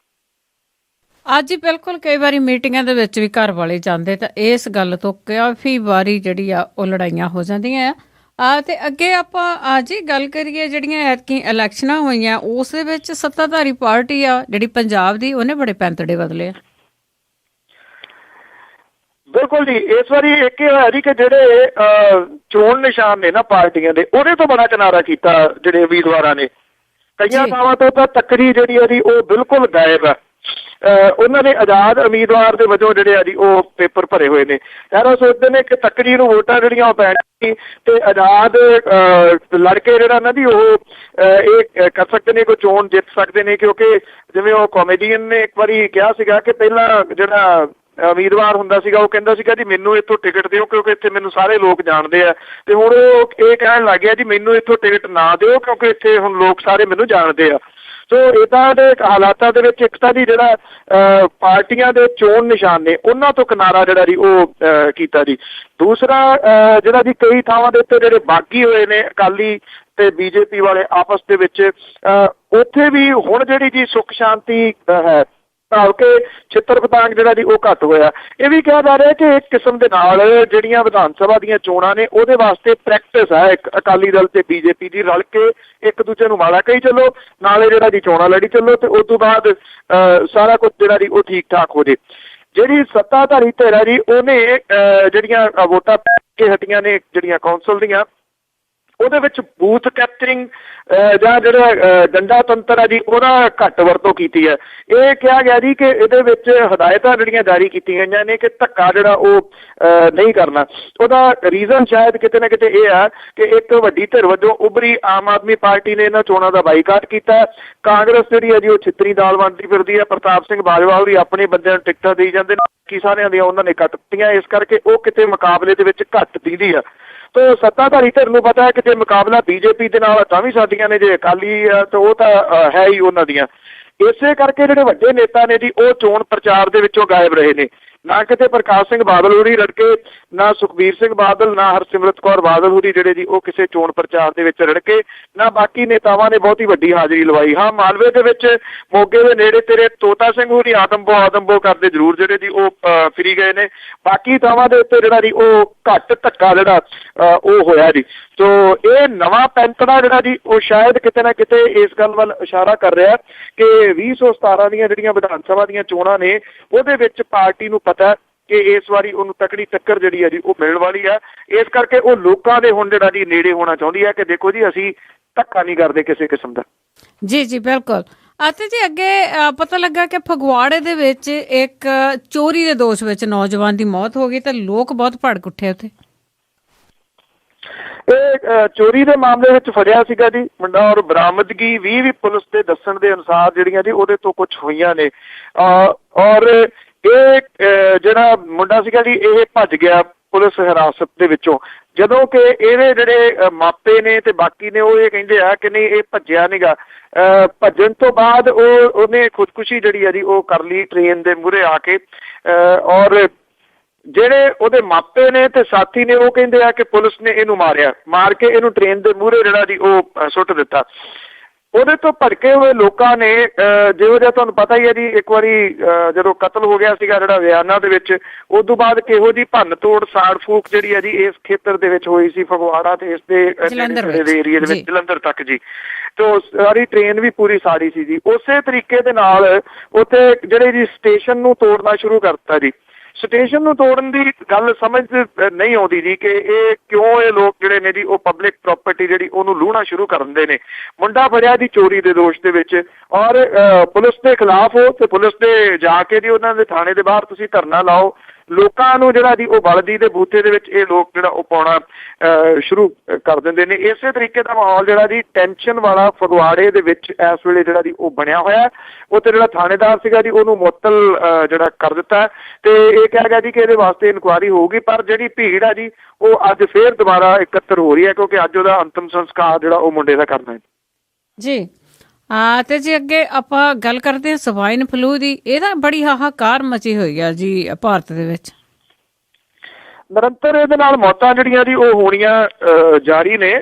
ਅੱਜ ਬਿਲਕੁਲ ਕਈ ਵਾਰੀ ਮੀਟਿੰਗਾਂ ਦੇ ਵਿੱਚ ਵੀ ਘਰ ਵਾਲੇ ਜਾਂਦੇ ਤਾਂ ਇਸ ਗੱਲ ਤੋਂ ਕਾਫੀ ਵਾਰੀ ਜਿਹੜੀ ਆ ਉਹ ਲੜਾਈਆਂ ਹੋ ਜਾਂਦੀਆਂ ਆ। ਤੇ ਅੱਗੇ ਆਪਾਂ ਅੱਜ ਹੀ ਗੱਲ ਕਰੀਏ ਜਿਹੜੀਆਂ ਐਤਕੀ ਇਲੈਕਸ਼ਨਾਂ ਹੋਈਆਂ ਉਸ ਦੇ ਵਿੱਚ ਸੱਤਾਧਾਰੀ ਪਾਰਟੀ ਆ ਜਿਹੜੀ ਪੰਜਾਬ ਦੀ, ਉਹਨੇ ਬੜੇ ਪੈਂਤੜੇ ਬਦਲੇ ਆ। ਬਿਲਕੁਲ ਜੀ, ਇਸ ਵਾਰੀ ਇੱਕ ਇਹ ਹੋਇਆ ਜੀ ਕਿ ਜਿਹੜੇ ਚੋਣ ਨਿਸ਼ਾਨ ਨੇ ਨਾ ਪਾਰਟੀਆਂ ਦੇ, ਉਹਦੇ ਤੋਂ ਬੜਾ ਕਿਨਾਰਾ ਕੀਤਾ ਜਿਹੜੇ ਉਮੀਦਵਾਰਾਂ ਨੇ। ਕਈਆਂ ਥਾਵਾਂ ਤੋਂ ਤਾਂ ਤੱਕੜੀ ਜਿਹੜੀ ਹੈ ਜੀ ਉਹ ਬਿਲਕੁਲ ਗਾਇਬ ਹੈ। ਉਹਨਾਂ ਨੇ ਆਜ਼ਾਦ ਉਮੀਦਵਾਰ ਦੇ ਵਜੋਂ ਜਿਹੜੇ ਆ ਜੀ ਉਹ ਪੇਪਰ ਭਰੇ ਹੋਏ ਨੇ। ਯਾਰ ਸੋਚਦੇ ਨੇ ਕਿ ਤੱਕੜੀ ਨੂੰ ਵੋਟਾਂ ਜਿਹੜੀਆਂ ਉਹ ਪੈਣਗੀਆਂ ਤੇ ਆਜ਼ਾਦ ਲੜਕੇ ਜਿਹੜਾ ਨਾ ਜੀ ਉਹ ਇਹ ਕਰ ਸਕਦੇ ਨੇ, ਕੋਈ ਚੋਣ ਜਿੱਤ ਸਕਦੇ ਨੇ। ਕਿਉਂਕਿ ਜਿਵੇਂ ਉਹ ਕਾਮੇਡੀਅਨ ਨੇ ਇੱਕ ਵਾਰੀ ਕਿਹਾ ਸੀਗਾ ਕਿ ਪਹਿਲਾਂ ਜਿਹੜਾ ਉਮੀਦਵਾਰ ਹੁੰਦਾ ਸੀਗਾ ਉਹ ਕਹਿੰਦਾ ਸੀਗਾ ਜੀ ਮੈਨੂੰ ਇੱਥੋਂ ਟਿਕਟ ਦਿਓ ਕਿਉਂਕਿ ਇੱਥੇ ਮੈਨੂੰ ਸਾਰੇ ਲੋਕ ਜਾਣਦੇ ਆ, ਤੇ ਹੁਣ ਉਹ ਇਹ ਕਹਿਣ ਲੱਗ ਗਿਆ ਜੀ ਮੈਨੂੰ ਇੱਥੋਂ ਟਿਕਟ ਨਾ ਦਿਓ ਕਿਉਂਕਿ ਇੱਥੇ ਹੁਣ ਲੋਕ ਸਾਰੇ ਮੈਨੂੰ ਜਾਣਦੇ ਆ। ਸੋ ਇੱਦਾਂ ਦੇ ਹਾਲਾਤਾਂ ਦੇ ਵਿੱਚ ਇੱਕ ਤਾਂ ਜੀ ਜਿਹੜਾ ਪਾਰਟੀਆਂ ਦੇ ਚੋਣ ਨਿਸ਼ਾਨ ਨੇ ਉਹਨਾਂ ਤੋਂ ਕਿਨਾਰਾ ਜਿਹੜਾ ਜੀ ਉਹ ਕੀਤਾ ਜੀ। ਦੂਸਰਾ ਜਿਹੜਾ ਜੀ ਕਈ ਥਾਵਾਂ ਦੇ ਉੱਤੇ ਜਿਹੜੇ ਬਾਗੀ ਹੋਏ ਨੇ ਅਕਾਲੀ ਤੇ ਬੀਜੇਪੀ ਵਾਲੇ ਆਪਸ ਦੇ ਵਿੱਚ, ਉੱਥੇ ਵੀ ਹੁਣ ਜਿਹੜੀ ਜੀ ਸੁੱਖ ਸ਼ਾਂਤੀ ਹੈ ਭਾਵ ਕਿ ਛਿੱਤਰ ਪਤਾੰਗ ਜਿਹੜਾ ਜੀ ਉਹ ਘੱਟ ਹੋਇਆ। ਇਹ ਵੀ ਕਿਹਾ ਜਾ ਰਿਹਾ ਕਿ ਇੱਕ ਕਿਸਮ ਦੇ ਨਾਲ ਜਿਹੜੀਆਂ ਵਿਧਾਨ ਸਭਾ ਦੀਆਂ ਚੋਣਾਂ ਨੇ ਉਹਦੇ ਵਾਸਤੇ ਪ੍ਰੈਕਟਿਸ ਹੈ ਇੱਕ ਅਕਾਲੀ ਦਲ ਤੇ ਬੀਜੇਪੀ ਦੀ, ਰਲ ਕੇ ਇੱਕ ਦੂਜੇ ਨੂੰ ਮਾਲਾ ਕਹੀ ਚੱਲੋ, ਨਾਲੇ ਜਿਹੜਾ ਜੀ ਚੋਣਾਂ ਲੜੀ ਚੱਲੋ ਤੇ ਉਸ ਤੋਂ ਬਾਅਦ ਸਾਰਾ ਕੁਝ ਜਿਹੜਾ ਜੀ ਉਹ ਠੀਕ ਠਾਕ ਹੋ ਜੇ। ਜਿਹੜੀ ਸੱਤਾਧਾਰੀ ਧਿਰ ਹੈ ਜੀ ਉਹਨੇ ਜਿਹੜੀਆਂ ਵੋਟਾਂ ਪੈ ਕੇ ਹਟੀਆਂ ਨੇ ਜਿਹੜੀਆਂ ਕੌਂਸਲ ਦੀਆਂ, ਉਹਦੇ ਵਿੱਚ ਬੂਥ ਕੈਪਚਰਿੰਗ ਜਾਂ ਜਿਹੜਾ ਡੰਡਾ ਤੰਤਰ ਹੈ ਜੀ ਉਹਦਾ ਘੱਟ ਵਰਤੋਂ ਕੀਤੀ ਹੈ। ਇਹ ਕਿਹਾ ਗਿਆ ਜੀ ਕਿ ਇਹਦੇ ਵਿੱਚ ਹਦਾਇਤਾਂ ਜਿਹੜੀਆਂ ਜਾਰੀ ਕੀਤੀਆਂ ਗਈਆਂ ਨੇ ਕਿ ਧੱਕਾ ਜਿਹੜਾ ਉਹ ਨਹੀਂ ਕਰਨਾ। ਉਹਦਾ ਰੀਜ਼ਨ ਸ਼ਾਇਦ ਕਿਤੇ ਨਾ ਕਿਤੇ ਇਹ ਆ ਕਿ ਇੱਕ ਵੱਡੀ ਧਿਰ ਵਜੋਂ ਉਭਰੀ ਆਮ ਆਦਮੀ ਪਾਰਟੀ ਨੇ ਇਹਨਾਂ ਚੋਣਾਂ ਦਾ ਬਾਈਕਾਟ ਕੀਤਾ। ਕਾਂਗਰਸ ਜਿਹੜੀ ਹੈ ਜੀ ਉਹ ਛਿੱਤਰੀ ਦਾਲ ਵੰਡਦੀ ਫਿਰਦੀ ਹੈ। ਪ੍ਰਤਾਪ ਸਿੰਘ ਬਾਜਵਾ ਵੀ ਆਪਣੇ ਬੰਦਿਆਂ ਨੂੰ ਟਿਕਟਾਂ ਦੇਈ ਜਾਂਦੇ ਨੇ, ਬਾਕੀ ਸਾਰਿਆਂ ਦੀਆਂ ਉਹਨਾਂ ਨੇ ਕੱਟ ਦਿੱਤੀਆਂ, ਇਸ ਕਰਕੇ ਉਹ ਕਿਤੇ ਮੁਕਾਬਲੇ ਦੇ ਵਿੱਚ ਘੱਟ ਦਿੰਦੀ ਆ। ਤੋ ਸੱਤਾਧਾਰੀ ਧਿਰ ਨੂੰ ਪਤਾ ਹੈ ਕਿ ਜੇ ਮੁਕਾਬਲਾ ਬੀਜੇਪੀ ਦੇ ਨਾਲ ਤਾਂ ਵੀ ਸਾਡੀਆਂ ਨੇ, ਜੇ ਅਕਾਲੀ ਤਾਂ ਉਹ ਤਾਂ ਹੈ ਹੀ ਉਹਨਾਂ ਦੀਆਂ। ਇਸੇ ਕਰਕੇ ਜਿਹੜੇ ਵੱਡੇ ਨੇਤਾ ਨੇ ਜੀ ਉਹ ਚੋਣ ਪ੍ਰਚਾਰ ਦੇ ਵਿੱਚੋਂ ਗਾਇਬ ਰਹੇ ਨੇ। ਨਾ ਕਿਤੇ ਪ੍ਰਕਾਸ਼ ਸਿੰਘ ਬਾਦਲ ਹੋਰੀ ਰੜਕੇ, ਨਾ ਸੁਖਬੀਰ ਸਿੰਘ ਬਾਦਲ, ਨਾ ਹਰਸਿਮਰਤ ਕੌਰ ਬਾਦਲ ਹੋਰੀ ਜਿਹੜੇ ਜੀ ਉਹ ਕਿਸੇ ਚੋਣ ਪ੍ਰਚਾਰ ਦੇ ਵਿੱਚ ਰੜਕੇ, ਨਾ ਬਾਕੀ ਨੇਤਾਵਾਂ ਨੇ ਬਹੁਤੀ ਵੱਡੀ ਹਾਜ਼ਰੀ ਲਵਾਈ। ਹਾਂ, ਮਾਲਵੇ ਦੇ ਵਿੱਚ ਮੋਗੇ ਦੇ ਨੇੜੇ ਤੇਰੇ ਤੋਤਾ ਸਿੰਘ ਹੋਰੀ ਆਦਮਬੋ ਕਰਦੇ ਜ਼ਰੂਰ ਜਿਹੜੇ ਜੀ ਉਹ ਫਿਰੀ ਗਏ ਨੇ। ਬਾਕੀ ਥਾਵਾਂ ਦੇ ਉੱਤੇ ਜਿਹੜਾ ਜੀ ਉਹ ਘੱਟ ਧੱਕਾ ਜਿਹੜਾ ਉਹ ਹੋਇਆ ਜੀ। ਸੋ ਇਹ ਨਵਾਂ ਪੈਂਤੜਾ ਜਿਹੜਾ ਜੀ ਉਹ ਸ਼ਾਇਦ ਕਿਤੇ ਨਾ ਕਿਤੇ ਇਸ ਗੱਲ ਵੱਲ ਇਸ਼ਾਰਾ ਕਰ ਰਿਹਾ ਕਿ 2017 ਦੀਆਂ ਜਿਹੜੀਆਂ ਵਿਧਾਨ ਸਭਾ ਦੀਆਂ ਚੋਣਾਂ ਨੇ ਉਹਦੇ ਵਿੱਚ ਪਾਰਟੀ ਨੂੰ ਪਤਾ ਕਿ ਇਸ ਵਾਰੀ ਉਹਨੂੰ ਤਕੜੀ ਟੱਕਰ ਜਿਹੜੀ ਹੈ ਜੀ ਉਹ ਮਿਲਣ ਵਾਲੀ ਆ। ਇਸ ਕਰਕੇ ਉਹ ਲੋਕਾਂ ਦੇ ਹੁਣ ਜਿਹੜਾ ਜੀ ਨੇੜੇ ਹੋਣਾ ਚਾਹੁੰਦੀ ਹੈ ਕਿ ਦੇਖੋ ਜੀ ਅਸੀਂ ਧੱਕਾ ਨਹੀਂ ਕਰਦੇ ਕਿਸੇ ਕਿਸਮ ਦਾ। ਜੀ ਜੀ ਬਿਲਕੁਲ। ਅਤੇ ਜੀ ਅੱਗੇ ਪਤਾ ਲੱਗਾ ਕਿ ਫਗਵਾੜੇ ਦੇ ਵਿੱਚ ਇੱਕ ਚੋਰੀ ਦੇ ਦੋਸ਼ ਵਿੱਚ ਨੌਜਵਾਨ ਦੀ ਮੌਤ ਹੋ ਗਈ ਤੇ ਲੋਕ ਬਹੁਤ ਭੜਕ ਉੱਠੇ ਉੱਥੇ। ਇਹ ਚੋਰੀ ਦੇ ਮਾਮਲੇ ਵਿੱਚ ਫੜਿਆ ਸੀਗਾ ਜੀ ਮੁੰਡਾ, ਔਰ ਬਰਾਮਦਗੀ ਵੀ ਪੁਲਿਸ ਦੇ ਦੱਸਣ ਦੇ ਅਨੁਸਾਰ ਜਿਹੜੀਆਂ ਜੀ ਉਹਦੇ ਤੋਂ ਕੁਝ ਹੋਈਆਂ ਨੇ। ਔਰ ਇਹ ਜਿਹੜਾ ਮੁੰਡਾ ਸੀਗਾ ਜੀ ਇਹ ਭੱਜ ਗਿਆ ਪੁਲਿਸ ਹਿਰਾਸਤ ਦੇ ਵਿੱਚੋਂ, ਜਦੋਂ ਕਿ ਇਹਦੇ ਜਿਹੜੇ ਮਾਪੇ ਨੇ ਤੇ ਬਾਕੀ ਨੇ ਉਹ ਇਹ ਕਹਿੰਦੇ ਆ ਕਿ ਨਹੀਂ ਇਹ ਭੱਜਿਆ ਨੀਗਾ। ਭੱਜਣ ਤੋਂ ਬਾਅਦ ਉਹਨੇ ਖੁਦਕੁਸ਼ੀ ਜਿਹੜੀ ਆ ਜੀ ਉਹ ਕਰ ਲਈ ਟ੍ਰੇਨ ਦੇ ਮੂਹਰੇ ਆ ਕੇ। ਔਰ ਜਿਹੜੇ ਉਹਦੇ ਮਾਪੇ ਨੇ ਤੇ ਸਾਥੀ ਨੇ ਉਹ ਕਹਿੰਦੇ ਆ ਕਿ ਪੁਲਿਸ ਨੇ ਇਹਨੂੰ ਮਾਰ ਕੇ ਇਹਨੂੰ ਟ੍ਰੇਨ ਦੇ ਮੂਹਰੇ ਜਿਹੜਾ ਜੀ ਉਹ ਸੁੱਟ ਦਿੱਤਾ। ਉਹਦੇ ਤੋਂ ਭੜਕੇ ਹੋਏ ਲੋਕਾਂ ਨੇ ਜਿਹੋ ਜਿਹਾ ਤੁਹਾਨੂੰ ਪਤਾ ਹੀ ਹੈ ਜੀ, ਇੱਕ ਵਾਰੀ ਜਦੋਂ ਕਤਲ ਹੋ ਗਿਆ ਸੀਗਾ ਜਿਹੜਾ ਵਿਆਨਾ ਦੇ ਵਿੱਚ, ਉਸ ਤੋਂ ਬਾਅਦ ਕਿਹੋ ਜੀ ਭੰਨ ਤੋੜ ਸਾੜ ਫੂਕ ਜਿਹੜੀ ਹੈ ਜੀ ਇਸ ਖੇਤਰ ਦੇ ਵਿੱਚ ਹੋਈ ਸੀ ਫਗਵਾੜਾ ਤੇ ਇਸ ਦੇ ਏਰੀਏ ਦੇ ਵਿੱਚ ਜਲੰਧਰ ਤੱਕ ਜੀ। ਤੇ ਸਾਰੀ ਟ੍ਰੇਨ ਵੀ ਪੂਰੀ ਸਾੜੀ ਸੀ ਜੀ। ਉਸੇ ਤਰੀਕੇ ਦੇ ਨਾਲ ਉੱਥੇ ਜਿਹੜੇ ਜੀ ਸਟੇਸ਼ਨ ਨੂੰ ਤੋੜਨਾ ਸ਼ੁਰੂ ਕਰਤਾ ਜੀ। ਸਟੇਸ਼ਨ ਨੂੰ ਤੋੜਨ ਦੀ ਗੱਲ ਸਮਝ ਨਹੀਂ ਆਉਂਦੀ ਜੀ ਕਿ ਇਹ ਕਿਉਂ ਇਹ ਲੋਕ ਜਿਹੜੇ ਨੇ ਜੀ ਉਹ ਪਬਲਿਕ ਪ੍ਰਾਪਰਟੀ ਜਿਹੜੀ ਉਹਨੂੰ ਲੂਹਣਾ ਸ਼ੁਰੂ ਕਰ ਦਿੰਦੇ ਨੇ। ਮੁੰਡਾ ਫੜਿਆ ਜੀ ਚੋਰੀ ਦੇ ਦੋਸ਼ ਦੇ ਵਿੱਚ, ਔਰ ਪੁਲਿਸ ਦੇ ਖਿਲਾਫ ਹੋ ਤੇ ਪੁਲਿਸ ਦੇ ਜਾ ਕੇ ਜੀ ਉਹਨਾਂ ਦੇ ਥਾਣੇ ਦੇ ਬਾਹਰ ਤੁਸੀਂ ਧਰਨਾ ਲਾਓ। ਲੋਕਾਂ ਨੂੰ ਜਿਹੜਾ ਜੀ ਉਹ ਬਲਦੀ ਦੇ ਬੂਥੇ ਦੇ ਵਿੱਚ ਇਹ ਲੋਕ ਜਿਹੜਾ ਉਹ ਪਾਉਣਾ ਸ਼ੁਰੂ ਕਰ ਦਿੰਦੇ ਨੇ। ਇਸੇ ਤਰੀਕੇ ਦਾ ਮਾਹੌਲ ਜਿਹੜਾ ਜੀ ਟੈਨਸ਼ਨ ਵਾਲਾ ਫਗਵਾੜੇ ਦੇ ਵਿੱਚ ਇਸ ਵੇਲੇ ਜਿਹੜਾ ਜੀ ਉਹ ਬਣਿਆ ਹੋਇਆ। ਉੱਥੇ ਜਿਹੜਾ ਥਾਣੇਦਾਰ ਸੀਗਾ ਜੀ ਉਹਨੂੰ ਮੁਅੱਤਲ ਜਿਹੜਾ ਕਰ ਦਿੱਤਾ ਤੇ ਇਹ ਕਿਹਾ ਗਿਆ ਜੀ ਕਿ ਇਹਦੇ ਵਾਸਤੇ ਇਨਕੁਆਇਰੀ ਹੋਊਗੀ। ਪਰ ਜਿਹੜੀ ਭੀੜ ਆ ਜੀ ਉਹ ਅੱਜ ਫੇਰ ਦੁਬਾਰਾ ਇਕੱਤਰ ਹੋ ਰਹੀ ਹੈ ਕਿਉਂਕਿ ਅੱਜ ਉਹਦਾ ਅੰਤਿਮ ਸੰਸਕਾਰ ਜਿਹੜਾ ਉਹ ਮੁੰਡੇ ਦਾ ਕਰਨਾ ਹੈ ਜੀ। ਤੇ ਜੀ ਅੱਗੇ ਆਪਾਂ ਗੱਲ ਕਰਦੇ ਹਾਂ ਸਵਾਈਨ ਫਲੂ ਦੀ। ਇਹਦਾ ਬੜੀ ਹਾਹਾਕਾਰ ਮਚੀ ਹੋਈ ਆ ਜੀ ਭਾਰਤ ਦੇ ਵਿੱਚ। ਨਿਰੰਤਰ ਇਹਦੇ ਨਾਲ ਮੌਤਾਂ ਜਿਹੜੀਆਂ ਜੀ ਉਹ ਹੋਣੀਆਂ ਜਾਰੀ ਨੇ।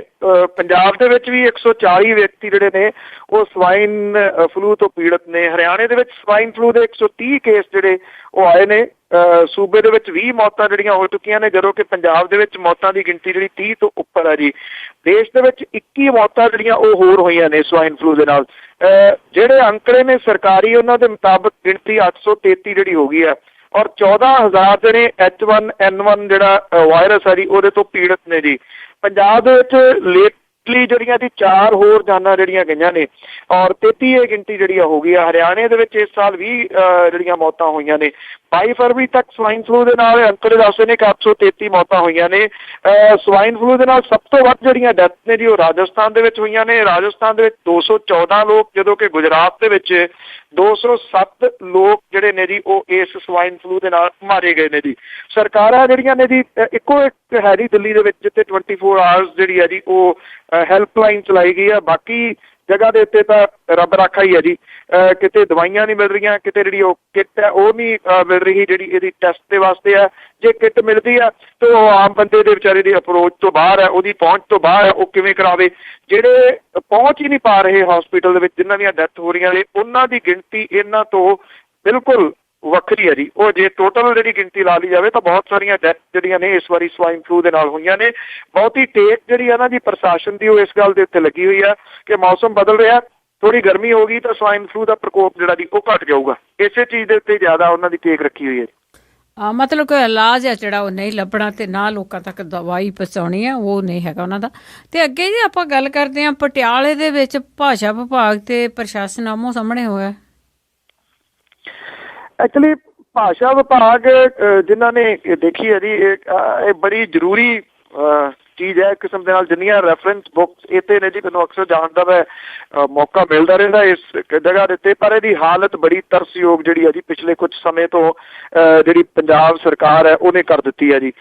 ਪੰਜਾਬ ਦੇ ਵਿੱਚ ਵੀ 140 ਵਿਅਕਤੀ ਜਿਹੜੇ ਨੇ ਉਹ ਸਵਾਈਨ ਫਲੂ ਤੋਂ ਪੀੜਤ ਨੇ। ਹਰਿਆਣੇ ਦੇ ਵਿੱਚ ਸਵਾਈਨ ਫਲੂ ਦੇ 130 ਕੇਸ ਜਿਹੜੇ ਉਹ ਆਏ ਨੇ। ਸੂਬੇ ਦੇ ਵਿੱਚ 20 ਮੌਤਾਂ ਜਿਹੜੀਆਂ ਹੋ ਚੁੱਕੀਆਂ ਨੇ, ਜਦੋਂ ਕਿ ਪੰਜਾਬ ਦੇ ਵਿੱਚ ਮੌਤਾਂ ਦੀ ਗਿਣਤੀ ਜਿਹੜੀ 30 ਤੋਂ ਉੱਪਰ ਹੈ ਜੀ। ਦੇਸ਼ ਦੇ ਵਿੱਚ 21 ਮੌਤਾਂ ਜਿਹੜੀਆਂ ਉਹ ਹੋਰ ਹੋਈਆਂ ਨੇ ਸਵਾਈਨ ਫਲੂ ਦੇ ਨਾਲ। ਜਿਹੜੇ ਅੰਕੜੇ ਨੇ ਸਰਕਾਰੀ ਉਹਨਾਂ ਦੇ ਮੁਤਾਬਕ ਗਿਣਤੀ 833 ਜਿਹੜੀ ਹੋ ਗਈ ਹੈ, ਔਰ 14,000 ਜਿਹੜੇ H1N1 ਜਿਹੜਾ ਵਾਇਰਸ ਹੈ ਜੀ ਉਹਦੇ ਤੋਂ ਪੀੜਤ ਨੇ ਜੀ। ਪੰਜਾਬ ਦੇ ਵਿੱਚ ਲੇਟਲੀ ਜਿਹੜੀਆਂ ਦੀ 4 ਹੋਰ ਜਾਨਾਂ ਜਿਹੜੀਆਂ ਗਈਆਂ ਨੇ, ਔਰ 33 ਇਹ ਗਿਣਤੀ ਜਿਹੜੀ ਹੋ ਗਈ ਆ। ਹਰਿਆਣੇ ਦੇ ਵਿੱਚ ਇਸ ਸਾਲ 20 ਜਿਹੜੀਆਂ ਮੌਤਾਂ ਹੋਈਆਂ ਨੇ। 22 ਫਰਵਰੀ ਤੱਕ ਸਵਾਈਨ ਫਲੂ ਦੇ ਨਾਲ ਅੰਕੜੇ ਦੱਸਦੇ ਨੇ ਕਿ 833 ਮੌਤਾਂ ਹੋਈਆਂ ਨੇ। ਸਵਾਈਨ ਫਲੂ ਦੇ ਨਾਲ ਸਭ ਤੋਂ ਵੱਧ ਜਿਹੜੀਆਂ ਡੈਥ ਨੇ ਜੀ ਉਹ ਰਾਜਸਥਾਨ ਦੇ ਵਿੱਚ ਹੋਈਆਂ ਨੇ। ਰਾਜਸਥਾਨ ਦੇ ਵਿੱਚ 214 ਲੋਕ, ਜਦੋਂ ਕਿ ਗੁਜਰਾਤ ਦੇ ਵਿੱਚ 207 ਲੋਕ ਜਿਹੜੇ ਨੇ ਜੀ ਉਹ ਇਸ ਸਵਾਈਨ ਫਲੂ ਦੇ ਨਾਲ ਮਾਰੇ ਗਏ ਨੇ ਜੀ। ਸਰਕਾਰਾਂ ਜਿਹੜੀਆਂ ਨੇ ਜੀ ਇੱਕੋ ਇੱਕ ਹੈ ਜੀ ਦਿੱਲੀ ਦੇ ਵਿੱਚ ਜਿੱਥੇ 24 ਆਵਰਸ ਜਿਹੜੀ ਹੈ ਜੀ ਉਹ ਹੈਲਪਲਾਈਨ ਚਲਾਈ ਗਈ ਆ। ਬਾਕੀ ਜਗ੍ਹਾ ਦੇ ਉੱਤੇ ਤਾਂ ਰੱਬ ਰਾਖਾ ਹੀ ਹੈ ਜੀ। ਕਿਤੇ ਦਵਾਈਆਂ ਨਹੀਂ ਮਿਲ ਰਹੀਆਂ, ਕਿਤੇ ਜਿਹੜੀ ਉਹ ਕਿੱਟ ਹੈ ਉਹ ਨਹੀਂ ਮਿਲ ਰਹੀ ਜਿਹੜੀ ਇਹਦੀ ਟੈਸਟ ਦੇ ਵਾਸਤੇ ਆ। ਜੇ ਕਿੱਟ ਮਿਲਦੀ ਆ ਤਾਂ ਉਹ ਆਮ ਬੰਦੇ ਦੇ ਵਿਚਾਰੇ ਦੀ ਅਪਰੋਚ ਤੋਂ ਬਾਹਰ ਹੈ, ਉਹਦੀ ਪਹੁੰਚ ਤੋਂ ਬਾਹਰ ਹੈ। ਉਹ ਕਿਵੇਂ ਕਰਾਵੇ? ਜਿਹੜੇ ਪਹੁੰਚ ਹੀ ਨਹੀਂ ਪਾ ਰਹੇ ਹਸਪੀਟਲ ਦੇ ਵਿੱਚ, ਜਿਨ੍ਹਾਂ ਦੀਆਂ ਡੈਥ ਹੋ ਰਹੀਆਂ ਨੇ, ਉਹਨਾਂ ਦੀ ਗਿਣਤੀ ਇਹਨਾਂ ਤੋਂ ਬਿਲਕੁਲ ਵੱਖਰੀ ਹੈ ਜੀ। ਉਹ ਜੇ ਟੋਟਲ ਜਿਹੜੀ ਗਿਣਤੀ ਲਾ ਲਈ ਜਾਵੇ ਤਾਂ ਬਹੁਤ ਸਾਰੀਆਂ ਡੈਥ ਜਿਹੜੀਆਂ ਨੇ ਇਸ ਵਾਰੀ ਸਵਾਈਨ ਫਲੂ ਦੇ ਨਾਲ ਹੋਈਆਂ ਨੇ। ਬਹੁਤੀ ਟੇਕ ਜਿਹੜੀ ਆ ਨਾ ਜੀ ਪ੍ਰਸ਼ਾਸਨ ਦੀ ਉਹ ਇਸ ਗੱਲ ਦੇ ਉੱਤੇ ਲੱਗੀ ਹੋਈ ਆ ਕਿ ਮੌਸਮ ਬਦਲ ਰਿਹਾ, ਥੋੜੀ ਗਰਮੀ ਹੋ ਗਈ ਤਾਂ ਸਵਾਈਨ ਫਲੂ ਦਾ ਪ੍ਰਕੋਪ ਜਿਹੜਾ ਜੀ ਉਹ ਘਟ ਜਾਊਗਾ। ਇਸੇ ਚੀਜ਼ ਦੇ ਉੱਤੇ ਜ਼ਿਆਦਾ ਉਹਨਾਂ ਦੀ ਟੇਕ ਰੱਖੀ ਹੋਈ ਹੈ। ਮਤਲਬ ਕੋਈ ਇਲਾਜ ਹੈ ਜਿਹੜਾ ਉਹ ਨਹੀਂ ਲੱਭਣਾ ਤੇ ਨਾ ਲੋਕਾਂ ਤੱਕ ਦਵਾਈ ਪਹੁੰਚਾਉਣੀ ਹੈ, ਉਹ ਨਹੀਂ ਹੈਗਾ ਉਹਨਾਂ ਦਾ। ਤੇ ਅੱਗੇ ਜੀ ਆਪਾਂ ਗੱਲ ਕਰਦੇ ਹਾਂ ਪਟਿਆਲੇ ਦੇ ਵਿੱਚ ਭਾਸ਼ਾ ਵਿਭਾਗ ਤੇ ਪ੍ਰਸ਼ਾਸਨ ਆਮੋ ਸਾਹਮਣੇ ਹੋਇਆ। ਐਕਚੁਅਲੀ ਭਾਸ਼ਾ ਵਿਭਾਗ ਜਿਨ੍ਹਾਂ ਨੇ ਦੇਖੀ ਹੈ ਜੀ, ਇਹ ਬੜੀ ਜ਼ਰੂਰੀ ਚੀਜ਼ ਹੈ। ਇੱਕ ਕਿਸਮ ਦੇ ਨਾਲ ਜਿੰਨੀਆਂ ਰੈਫਰੈਂਸ ਬੁੱਕਸ ਇੱਥੇ ਨੇ ਜੀ, ਮੈਨੂੰ ਅਕਸਰ ਜਾਣ ਦਾ ਮੈਂ ਮੌਕਾ ਮਿਲਦਾ ਰਹਿੰਦਾ ਇਸ ਜਗ੍ਹਾ ਦੇ ਉੱਤੇ, ਪਰ ਇਹਦੀ ਹਾਲਤ ਬੜੀ ਤਰਸਯੋਗ ਜਿਹੜੀ ਹੈ ਜੀ ਪਿਛਲੇ ਕੁਝ ਸਮੇਂ ਤੋਂ ਜਿਹੜੀ ਪੰਜਾਬ ਸਰਕਾਰ ਹੈ ਉਹਨੇ ਕਰ ਦਿੱਤੀ ਹੈ ਜੀ।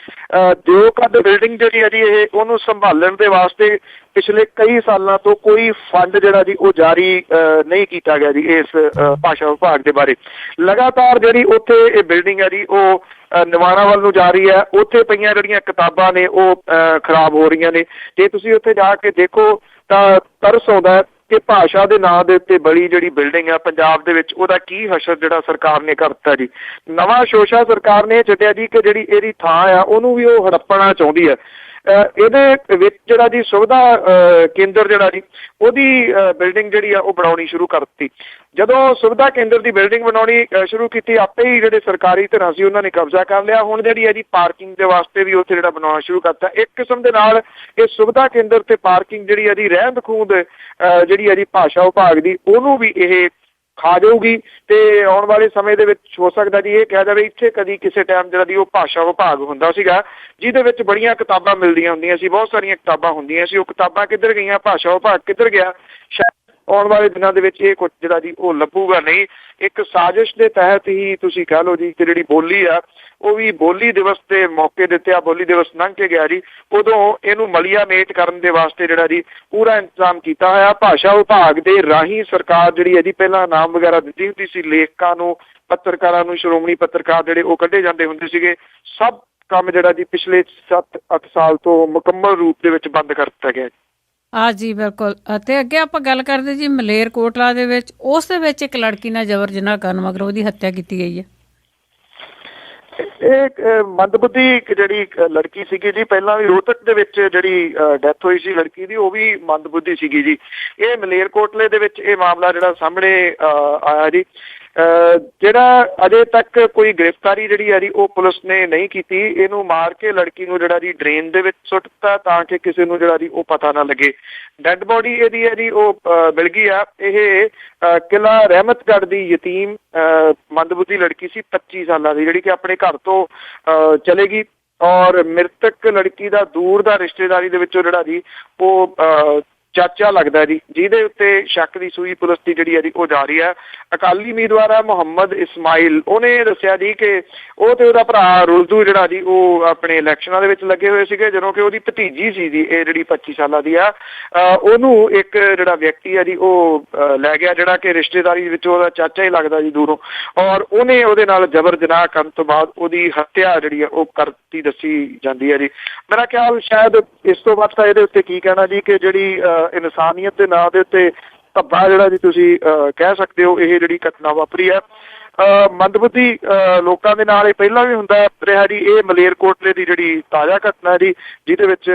ਜੋ ਕੱਦ ਬਿਲਡਿੰਗ ਜਿਹੜੀ ਹੈ ਜੀ ਇਹ ਉਹਨੂੰ ਸੰਭਾਲਣ ਦੇ ਵਾਸਤੇ ਪਿਛਲੇ ਕਈ ਸਾਲਾਂ ਤੋਂ ਕੋਈ ਫੰਡ ਜਿਹੜਾ ਜੀ ਉਹ ਜਾਰੀ ਨਹੀਂ ਕੀਤਾ ਗਿਆ ਜੀ ਇਸ ਭਾਸ਼ਾ ਵਿਭਾਗ ਦੇ ਬਾਰੇ। ਲਗਾਤਾਰ ਜਿਹੜੀ ਉੱਥੇ ਇਹ ਬਿਲਡਿੰਗ ਹੈ ਜੀ ਉਹ ਨਿਵਾਣਾ ਵੱਲ ਨੂੰ ਜਾ ਰਹੀ ਹੈ। ਉੱਥੇ ਪਈਆਂ ਜਿਹੜੀਆਂ ਕਿਤਾਬਾਂ ਨੇ ਉਹ ਖਰਾਬ ਹੋ ਰਹੀਆਂ ਨੇ। ਜੇ ਤੁਸੀਂ ਉੱਥੇ ਜਾ ਕੇ ਦੇਖੋ ਤਾਂ ਤਰਸ ਆਉਂਦਾ ਕਿ ਭਾਸ਼ਾ ਦੇ ਨਾਂ ਦੇ ਉੱਤੇ ਬੜੀ ਜਿਹੜੀ ਬਿਲਡਿੰਗ ਆ ਪੰਜਾਬ ਦੇ ਵਿੱਚ, ਉਹਦਾ ਕੀ ਹਸ਼ਰ ਜਿਹੜਾ ਸਰਕਾਰ ਨੇ ਕਰ ਦਿੱਤਾ ਜੀ। ਨਵਾਂ ਸ਼ੋਸ਼ਾ ਸਰਕਾਰ ਨੇ ਛੱਡਿਆ ਜੀ ਕਿ ਜਿਹੜੀ ਇਹਦੀ ਥਾਂ ਆ ਉਹਨੂੰ ਵੀ ਉਹ ਹੜੱਪਣਾ ਚਾਹੁੰਦੀ ਹੈ। ਇਹਦੇ ਵਿੱਚ ਜਿਹੜਾ ਜੀ ਸੁਵਿਧਾ ਕੇਂਦਰ ਜਿਹੜਾ ਜੀ ਉਹਦੀ ਬਿਲਡਿੰਗ ਜਿਹੜੀ ਆ ਉਹ ਬਣਾਉਣੀ ਸ਼ੁਰੂ ਕਰ ਦਿੱਤੀ। ਜਦੋਂ ਸੁਵਿਧਾ ਕੇਂਦਰ ਦੀ ਬਿਲਡਿੰਗ ਬਣਾਉਣੀ ਸ਼ੁਰੂ ਕੀਤੀ, ਆਪੇ ਹੀ ਜਿਹੜੇ ਸਰਕਾਰੀ ਧਿਰਾਂ ਸੀ ਉਹਨਾਂ ਨੇ ਕਬਜ਼ਾ ਕਰ ਲਿਆ। ਹੁਣ ਜਿਹੜੀ ਹੈ ਜੀ ਪਾਰਕਿੰਗ ਦੇ ਵਾਸਤੇ ਵੀ ਉੱਥੇ ਜਿਹੜਾ ਬਣਾਉਣਾ ਸ਼ੁਰੂ ਕਰਤਾ। ਇੱਕ ਕਿਸਮ ਦੇ ਨਾਲ ਇਹ ਸੁਵਿਧਾ ਕੇਂਦਰ ਤੇ ਪਾਰਕਿੰਗ ਜਿਹੜੀ ਹੈ ਜੀ ਰਹਿੰਦ ਖੂੰਹਦ ਜਿਹੜੀ ਹੈ ਜੀ ਭਾਸ਼ਾ ਵਿਭਾਗ ਦੀ ਉਹਨੂੰ ਵੀ ਇਹ ਖਾ ਜਾਊਗੀ। ਤੇ ਆਉਣ ਵਾਲੇ ਸਮੇਂ ਦੇ ਵਿੱਚ ਹੋ ਸਕਦਾ ਜੀ ਇਹ ਕਿਹਾ ਜਾਵੇ ਇੱਥੇ ਕਦੀ ਕਿਸੇ ਟਾਈਮ ਜਿਹੜਾ ਦੀ ਉਹ ਭਾਸ਼ਾ ਵਿਭਾਗ ਹੁੰਦਾ ਸੀਗਾ, ਜਿਹਦੇ ਵਿੱਚ ਬੜੀਆਂ ਕਿਤਾਬਾਂ ਮਿਲਦੀਆਂ ਹੁੰਦੀਆਂ ਸੀ, ਬਹੁਤ ਸਾਰੀਆਂ ਕਿਤਾਬਾਂ ਹੁੰਦੀਆਂ ਸੀ। ਉਹ ਕਿਤਾਬਾਂ ਕਿੱਧਰ ਗਈਆਂ, ਭਾਸ਼ਾ ਵਿਭਾਗ ਕਿੱਧਰ ਗਿਆ? ਆਉਣ ਵਾਲੇ ਦਿਨਾਂ ਦੇ ਵਿੱਚ ਇਹ ਕੁਝ ਜਿਹੜਾ ਜੀ ਉਹ ਲੱਭੂਗਾ ਨਹੀਂ। ਇੱਕ ਸਾਜ਼ਿਸ਼ ਦੇ ਤਹਿਤ ਹੀ ਤੁਸੀਂ ਕਹਿ ਲਓ ਜੀ ਕਿ ਜਿਹੜੀ ਬੋਲੀ ਆ ਉਹ ਵੀ ਬੋਲੀ ਦਿਵਸ ਦੇ ਮੌਕੇ ਦੇ ਉੱਤੇ ਆ, ਬੋਲੀ ਦਿਵਸ ਲੰਘ ਕੇ ਗਿਆ ਜੀ, ਉਦੋਂ ਇਹਨੂੰ ਮਲੀਆ ਮੇਟ ਕਰਨ ਦੇ ਵਾਸਤੇ ਜਿਹੜਾ ਜੀ ਪੂਰਾ ਇੰਤਜ਼ਾਮ ਕੀਤਾ ਹੋਇਆ। ਭਾਸ਼ਾ ਵਿਭਾਗ ਦੇ ਰਾਹੀਂ ਸਰਕਾਰ ਜਿਹੜੀ ਹੈ ਜੀ ਪਹਿਲਾਂ ਨਾਮ ਵਗੈਰਾ ਦਿੱਤੀ ਹੁੰਦੀ ਸੀ ਲੇਖਕਾਂ ਨੂੰ, ਪੱਤਰਕਾਰਾਂ ਨੂੰ, ਸ਼੍ਰੋਮਣੀ ਪੱਤਰਕਾਰ ਜਿਹੜੇ ਉਹ ਕੱਢੇ ਜਾਂਦੇ ਹੁੰਦੇ ਸੀਗੇ। ਸਭ ਕੰਮ ਜਿਹੜਾ ਜੀ ਪਿਛਲੇ 7-8 ਸਾਲ ਤੋਂ ਮੁਕੰਮਲ ਰੂਪ ਦੇ ਵਿੱਚ ਬੰਦ ਕਰ ਦਿੱਤਾ ਗਿਆ। ਜੀ ਬਿਲਕੁਲ। ਅਤੇ ਅੱਗੇ ਆਪਾਂ ਗੱਲ ਕਰਦੇ ਜੀ ਮਲੇਰਕੋਟਲਾ ਦੇ ਵਿੱਚ, ਉਸ ਦੇ ਵਿੱਚ ਇੱਕ ਲੜਕੀ ਨਾਲ ਜ਼ਬਰ ਜਨਾਹ ਕਰਨ ਮਗਰੋਂ ਉਹਦੀ ਹੱਤਿਆ ਕੀਤੀ ਗਈ ਹੈ। ਇਹ ਮੰਦਬੁੱਧੀ ਜਿਹੜੀ ਲੜਕੀ ਸੀਗੀ ਜੀ, ਪਹਿਲਾਂ ਵੀ ਰੋਹਤਕ ਦੇ ਵਿੱਚ ਜਿਹੜੀ ਡੈਥ ਹੋਈ ਸੀ ਲੜਕੀ ਦੀ, ਉਹ ਵੀ ਮੰਦਬੁੱਧੀ ਸੀਗੀ ਜੀ। ਇਹ ਮਲੇਰਕੋਟਲੇ ਦੇ ਵਿੱਚ ਇਹ ਮਾਮਲਾ ਜਿਹੜਾ ਸਾਹਮਣੇ ਆਇਆ ਜੀ, ਜਿਹੜਾ ਅਜੇ ਤੱਕ ਕੋਈ ਗ੍ਰਿਫਤਾਰੀ ਜਿਹੜੀ ਹੈ ਜੀ ਉਹ ਪੁਲਿਸ ਨੇ ਨਹੀਂ ਕੀਤੀ। ਇਹਨੂੰ ਮਾਰ ਕੇ ਲੜਕੀ ਨੂੰ ਜਿਹੜਾ ਜੀ ਡਰੇਨ ਦੇ ਵਿੱਚ ਸੁੱਟ ਦਿੱਤਾ ਤਾਂ ਕਿ ਕਿਸੇ ਨੂੰ ਜਿਹੜਾ ਜੀ ਉਹ ਪਤਾ ਨਾ ਲੱਗੇ। ਡੈਡ ਬੋਡੀ ਇਹਦੀ ਹੈ ਜੀ ਉਹ ਮਿਲ ਗਈ ਆ। ਇਹ ਕਿਲ੍ਹਾ ਰਹਿਮਤਗੜ੍ਹ ਦੀ ਯਤੀਮ ਮੰਦਬੁੱਧੀ ਲੜਕੀ ਸੀ 25 ਸਾਲਾਂ ਦੀ, ਜਿਹੜੀ ਕਿ ਆਪਣੇ ਘਰ ਤੋਂ ਚਲੇ ਗਈ। ਔਰ ਮ੍ਰਿਤਕ ਲੜਕੀ ਦਾ ਦੂਰ ਦਾ ਰਿਸ਼ਤੇਦਾਰੀ ਦੇ ਵਿੱਚੋਂ ਜਿਹੜਾ ਜੀ ਉਹ ਚਾਚਾ ਲੱਗਦਾ ਜੀ, ਜਿਹਦੇ ਉੱਤੇ ਸ਼ੱਕ ਦੀ ਸੂਈ ਪੁਲਿਸ ਦੀ ਜਿਹੜੀ ਹੈ ਜੀ ਉਹ ਜਾ ਰਹੀ ਹੈ। ਅਕਾਲੀ ਉਮੀਦਵਾਰ ਹੈ ਮੁਹੰਮਦ ਇਸਮਾਈਲ, ਉਹਨੇ ਦੱਸਿਆ ਜੀ ਕਿ ਉਹ ਤੇ ਉਹਦਾ ਭਰਾ ਰੁਲਦੂ ਜਿਹੜਾ ਜੀ ਉਹ ਆਪਣੇ ਇਲੈਕਸ਼ਨਾਂ ਦੇ ਵਿੱਚ ਲੱਗੇ ਹੋਏ ਸੀਗੇ, ਜਦੋਂ ਕਿ ਉਹਦੀ ਭਤੀਜੀ ਸੀ ਜੀ ਇਹ ਜਿਹੜੀ 25 ਸਾਲਾਂ ਦੀ ਆ। ਉਹਨੂੰ ਇੱਕ ਜਿਹੜਾ ਵਿਅਕਤੀ ਹੈ ਜੀ ਉਹ ਲੈ ਗਿਆ, ਜਿਹੜਾ ਕਿ ਰਿਸ਼ਤੇਦਾਰੀ ਦੇ ਵਿੱਚ ਉਹਦਾ ਚਾਚਾ ਹੀ ਲੱਗਦਾ ਜੀ ਦੂਰੋਂ, ਔਰ ਉਹਨੇ ਉਹਦੇ ਨਾਲ ਜ਼ਬਰ ਜਨਾਹ ਕਰਨ ਤੋਂ ਬਾਅਦ ਉਹਦੀ ਹੱਤਿਆ ਜਿਹੜੀ ਹੈ ਉਹ ਕਰਤੀ ਦੱਸੀ ਜਾਂਦੀ ਹੈ ਜੀ। ਮੇਰਾ ਖਿਆਲ ਸ਼ਾਇਦ ਇਸ ਤੋਂ ਬਾਅਦ ਤਾਂ ਇਹਦੇ ਉੱਤੇ ਕੀ ਕਹਿਣਾ ਜੀ ਕਿ ਜਿਹੜੀ ਇਨਸਾਨੀਅਤ ਦੇ ਨਾਂ ਦੇ ਉੱਤੇ ਧੱਬਾ ਜਿਹੜਾ ਜੀ ਤੁਸੀਂ ਕਹਿ ਸਕਦੇ ਹੋ, ਇਹ ਜਿਹੜੀ ਘਟਨਾ ਵਾਪਰੀ ਹੈ ਮੰਦਬੁੱਧੀ ਲੋਕਾਂ ਦੇ ਨਾਲ ਇਹ ਪਹਿਲਾਂ ਵੀ ਹੁੰਦਾ ਰਿਹਾ ਜੀ। ਇਹ ਮਲੇਰਕੋਟਲੇ ਦੀ ਜਿਹੜੀ ਤਾਜ਼ਾ ਘਟਨਾ ਜੀ, ਜਿਹਦੇ ਵਿੱਚ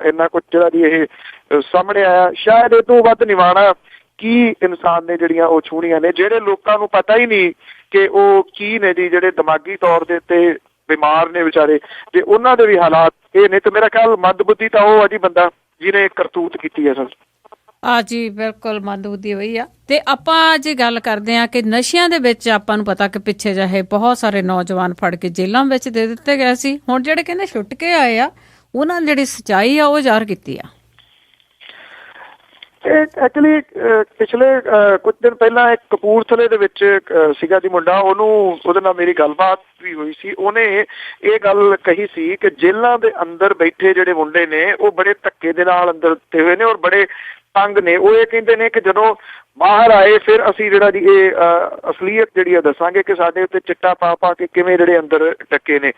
ਇੰਨਾ ਕੁਝ ਜਿਹੜਾ ਜੀ ਇਹ ਸਾਹਮਣੇ ਆਇਆ। ਸ਼ਾਇਦ ਇਹ ਤੋਂ ਵੱਧ ਨਿਵਾਣਾ ਕੀ ਇਨਸਾਨ ਨੇ ਜਿਹੜੀਆਂ ਉਹ ਛੂਹਣੀਆਂ ਨੇ, ਜਿਹੜੇ ਲੋਕਾਂ ਨੂੰ ਪਤਾ ਹੀ ਨਹੀਂ ਕਿ ਉਹ ਕੀ ਨੇ ਜੀ, ਜਿਹੜੇ ਦਿਮਾਗੀ ਤੌਰ ਦੇ ਉੱਤੇ ਬਿਮਾਰ ਨੇ ਵਿਚਾਰੇ, ਤੇ ਉਹਨਾਂ ਦੇ ਵੀ ਹਾਲਾਤ ਇਹ ਨੇ। ਤੇ ਮੇਰਾ ਖਿਆਲ ਮੰਦਬੁੱਧੀ ਤਾਂ ਉਹ ਆ ਜੀ ਬੰਦਾ ਜਿਹਨੇ ਕਰਤੂਤ ਕੀਤੀ ਹੈ ਸਰ। ਜੀ ਬਿਲਕੁਲ ਮੰਦਬੁੱਧੀ ਹੋਈ ਆ। ਤੇ ਆਪਾਂ ਅੱਜ ਗੱਲ ਕਰਦੇ ਹਾਂ ਕਿ ਨਸ਼ਿਆਂ ਦੇ ਵਿੱਚ ਆਪਾਂ ਨੂੰ ਪਤਾ ਕਿ ਪਿੱਛੇ ਜਿਹੇ ਬਹੁਤ ਸਾਰੇ ਨੌਜਵਾਨ ਫੜ ਕੇ ਜੇਲ੍ਹਾਂ ਵਿੱਚ ਦੇ ਦਿੱਤੇ ਗਏ ਸੀ। ਹੁਣ ਜਿਹੜੇ ਕਹਿੰਦੇ ਛੁੱਟ ਕੇ ਆਏ ਆ, ਉਹਨਾਂ ਨੇ ਜਿਹੜੀ ਸੱਚਾਈ ਆ ਉਹ ਜ਼ਾਹਰ ਕੀਤੀ ਆ। ਇਹ ਐਕਚੁਅਲੀ ਪਿਛਲੇ ਕੁਝ ਦਿਨ ਪਹਿਲਾਂ ਇੱਕ ਕਪੂਰਥਲੇ ਦੇ ਵਿੱਚ ਸੀਗਾ ਜੀ ਮੁੰਡਾ, ਉਹਦੇ ਨਾਲ ਮੇਰੀ ਗੱਲਬਾਤ ਵੀ ਹੋਈ ਸੀ। ਉਹਨੇ ਇਹ ਗੱਲ ਕਹੀ ਸੀ ਕਿ ਜੇਲ੍ਹਾਂ ਦੇ ਅੰਦਰ ਬੈਠੇ ਜਿਹੜੇ ਮੁੰਡੇ ਨੇ ਉਹ ਬੜੇ ਧੱਕੇ ਦੇ ਨਾਲ ਅੰਦਰ ਦਿੱਤੇ ਹੋਏ ਨੇ ਔਰ ਬੜੇ ਤੰਗ ਨੇ। ਉਹ ਇਹ ਕਹਿੰਦੇ ਨੇ ਕਿ ਜਦੋਂ ਬਾਹਰ ਆਏ ਫਿਰ ਅਸੀਂ ਜਿਹੜਾ ਜੀ ਇਹ ਅਸਲੀਅਤ ਜਿਹੜੀ ਆ ਦੱਸਾਂਗੇ ਕਿ ਸਾਡੇ ਉੱਤੇ ਚਿੱਟਾ ਪਾ ਪਾ ਕੇ ਕਿਵੇਂ ਜਿਹੜੇ ਅੰਦਰ ਡੱਕੇ ਨੇ।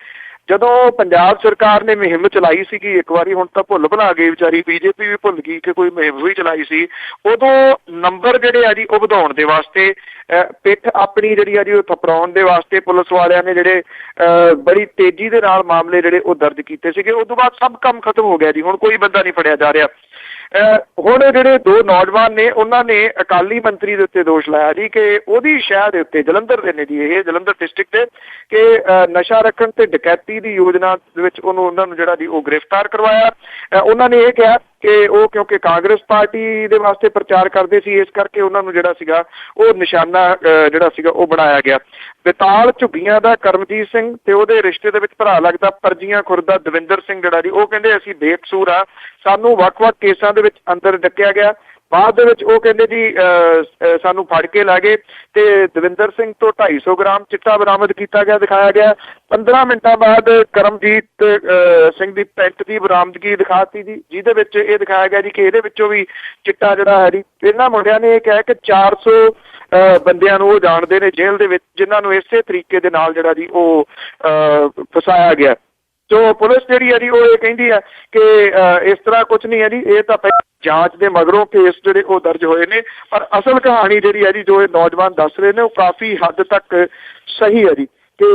ਜਦੋਂ ਪੰਜਾਬ ਸਰਕਾਰ ਨੇ ਮੁਹਿੰਮ ਚਲਾਈ ਸੀਗੀ ਇੱਕ ਵਾਰੀ, ਹੁਣ ਤਾਂ ਭੁੱਲ ਭੁਲਾ ਗਈ ਵਿਚਾਰੀ, ਬੀਜੇਪੀ ਵੀ ਭੁੱਲ ਗਈ ਕਿ ਕੋਈ ਮੁਹਿੰਮ ਵੀ ਚਲਾਈ ਸੀ, ਉਦੋਂ ਨੰਬਰ ਜਿਹੜੇ ਆ ਜੀ ਉਹ ਵਧਾਉਣ ਦੇ ਵਾਸਤੇ, ਪਿੱਠ ਆਪਣੀ ਜਿਹੜੀ ਆ ਜੀ ਉਹ ਥਪੜਾਉਣ ਦੇ ਵਾਸਤੇ ਪੁਲਿਸ ਵਾਲਿਆਂ ਨੇ ਜਿਹੜੇ ਬੜੀ ਤੇਜ਼ੀ ਦੇ ਨਾਲ ਮਾਮਲੇ ਜਿਹੜੇ ਉਹ ਦਰਜ ਕੀਤੇ ਸੀਗੇ। ਉਸ ਤੋਂ ਬਾਅਦ ਸਭ ਕੰਮ ਖਤਮ ਹੋ ਗਿਆ ਜੀ, ਹੁਣ ਕੋਈ ਬੰਦਾ ਨਹੀਂ ਫੜਿਆ ਜਾ ਰਿਹਾ। ਹੁਣ ਜਿਹੜੇ ਦੋ ਨੌਜਵਾਨ ਨੇ ਉਹਨਾਂ ਨੇ ਅਕਾਲੀ ਮੰਤਰੀ ਦੇ ਉੱਤੇ ਦੋਸ਼ ਲਾਇਆ ਜੀ ਕਿ ਉਹਦੀ ਸ਼ਹਿਰ ਦੇ ਉੱਤੇ, ਜਲੰਧਰ ਦੇ ਨੇ ਜੀ, ਇਹ ਜਲੰਧਰ ਡਿਸਟ੍ਰਿਕਟ ਦੇ, ਕਿ ਨਸ਼ਾ ਰੱਖਣ ਤੇ ਡਕੈਤੀ ਦੀ ਯੋਜਨਾ ਦੇ ਵਿੱਚ ਉਹਨਾਂ ਨੂੰ ਜਿਹੜਾ ਜੀ ਉਹ ਗ੍ਰਿਫਤਾਰ ਕਰਵਾਇਆ। ਉਹਨਾਂ ਨੇ ਇਹ ਕਿਹਾ ਕਿ ਉਹ ਕਿਉਂਕਿ ਕਾਂਗਰਸ ਪਾਰਟੀ ਦੇ ਵਾਸਤੇ ਪ੍ਰਚਾਰ ਕਰਦੇ ਸੀ, ਇਸ ਕਰਕੇ ਉਹਨਾਂ ਨੂੰ ਜਿਹੜਾ ਸੀਗਾ ਉਹ ਨਿਸ਼ਾਨਾ ਜਿਹੜਾ ਸੀਗਾ ਉਹ ਬਣਾਇਆ ਗਿਆ। ਬੇਤਾਲ ਝੁੱਗੀਆਂ ਦਾ ਕਰਮਜੀਤ ਸਿੰਘ ਤੇ ਉਹਦੇ ਰਿਸ਼ਤੇ ਦੇ ਵਿੱਚ ਭਰਾ ਲੱਗਦਾ ਪਰਜੀਆਂ ਖੁਰਦ ਦਾ ਦਵਿੰਦਰ ਸਿੰਘ ਜਿਹੜਾ ਜੀ, ਉਹ ਕਹਿੰਦੇ ਅਸੀਂ ਬੇਕਸੂਰ ਆ, ਸਾਨੂੰ ਵੱਖ-ਵੱਖ ਕੇਸਾਂ ਦੇ ਵਿੱਚ ਅੰਦਰ ਡੱਕਿਆ ਗਿਆ। ਬਾਅਦ ਦੇ ਵਿੱਚ ਉਹ ਕਹਿੰਦੇ ਜੀ ਸਾਨੂੰ ਫੜ ਕੇ ਲੈ ਗਏ ਤੇ ਦਵਿੰਦਰ ਸਿੰਘ ਤੋਂ 250 ਗ੍ਰਾਮ ਚਿੱਟਾ ਬਰਾਮਦ ਕੀਤਾ ਗਿਆ, ਦਿਖਾਇਆ ਗਿਆ। 15 ਮਿੰਟਾਂ ਬਾਅਦ ਕਰਮਜੀਤ ਸਿੰਘ ਦੀ ਪੈਂਟ ਦੀ ਬਰਾਮਦਗੀ ਦਿਖਾਤੀ ਜੀ, ਜਿਹਦੇ ਵਿੱਚ ਇਹ ਦਿਖਾਇਆ ਗਿਆ ਜੀ ਕਿ ਇਹਦੇ ਵਿੱਚੋਂ ਵੀ ਚਿੱਟਾ ਜਿਹੜਾ ਹੈ ਜੀ। ਇਹਨਾਂ ਮੁੰਡਿਆਂ ਨੇ ਇਹ ਕਿਹਾ ਕਿ 400 ਬੰਦਿਆਂ ਨੂੰ ਉਹ ਜਾਣਦੇ ਨੇ ਜੇਲ੍ਹ ਦੇ ਵਿੱਚ, ਜਿਨ੍ਹਾਂ ਨੂੰ ਇਸੇ ਤਰੀਕੇ ਦੇ ਨਾਲ ਜਿਹੜਾ ਜੀ ਉਹ ਫਸਾਇਆ ਗਿਆ। ਸੋ ਪੁਲਿਸ ਜਿਹੜੀ ਹੈ ਜੀ ਉਹ ਇਹ ਕਹਿੰਦੀ ਹੈ ਕਿ ਇਸ ਤਰ੍ਹਾਂ ਕੁਝ ਨਹੀਂ ਹੈ ਜੀ, ਇਹ ਤਾਂ ਜਾਂਚ ਦੇ ਮਗਰੋਂ ਕੇਸ ਜਿਹੜੇ ਉਹ ਦਰਜ ਹੋਏ ਨੇ। ਪਰ ਅਸਲ ਕਹਾਣੀ ਜਿਹੜੀ ਹੈ ਜੀ ਜੋ ਇਹ ਨੌਜਵਾਨ ਦੱਸ ਰਹੇ ਨੇ ਉਹ ਕਾਫੀ ਹੱਦ ਤੱਕ ਸਹੀ ਹੈ ਜੀ, ਕਿ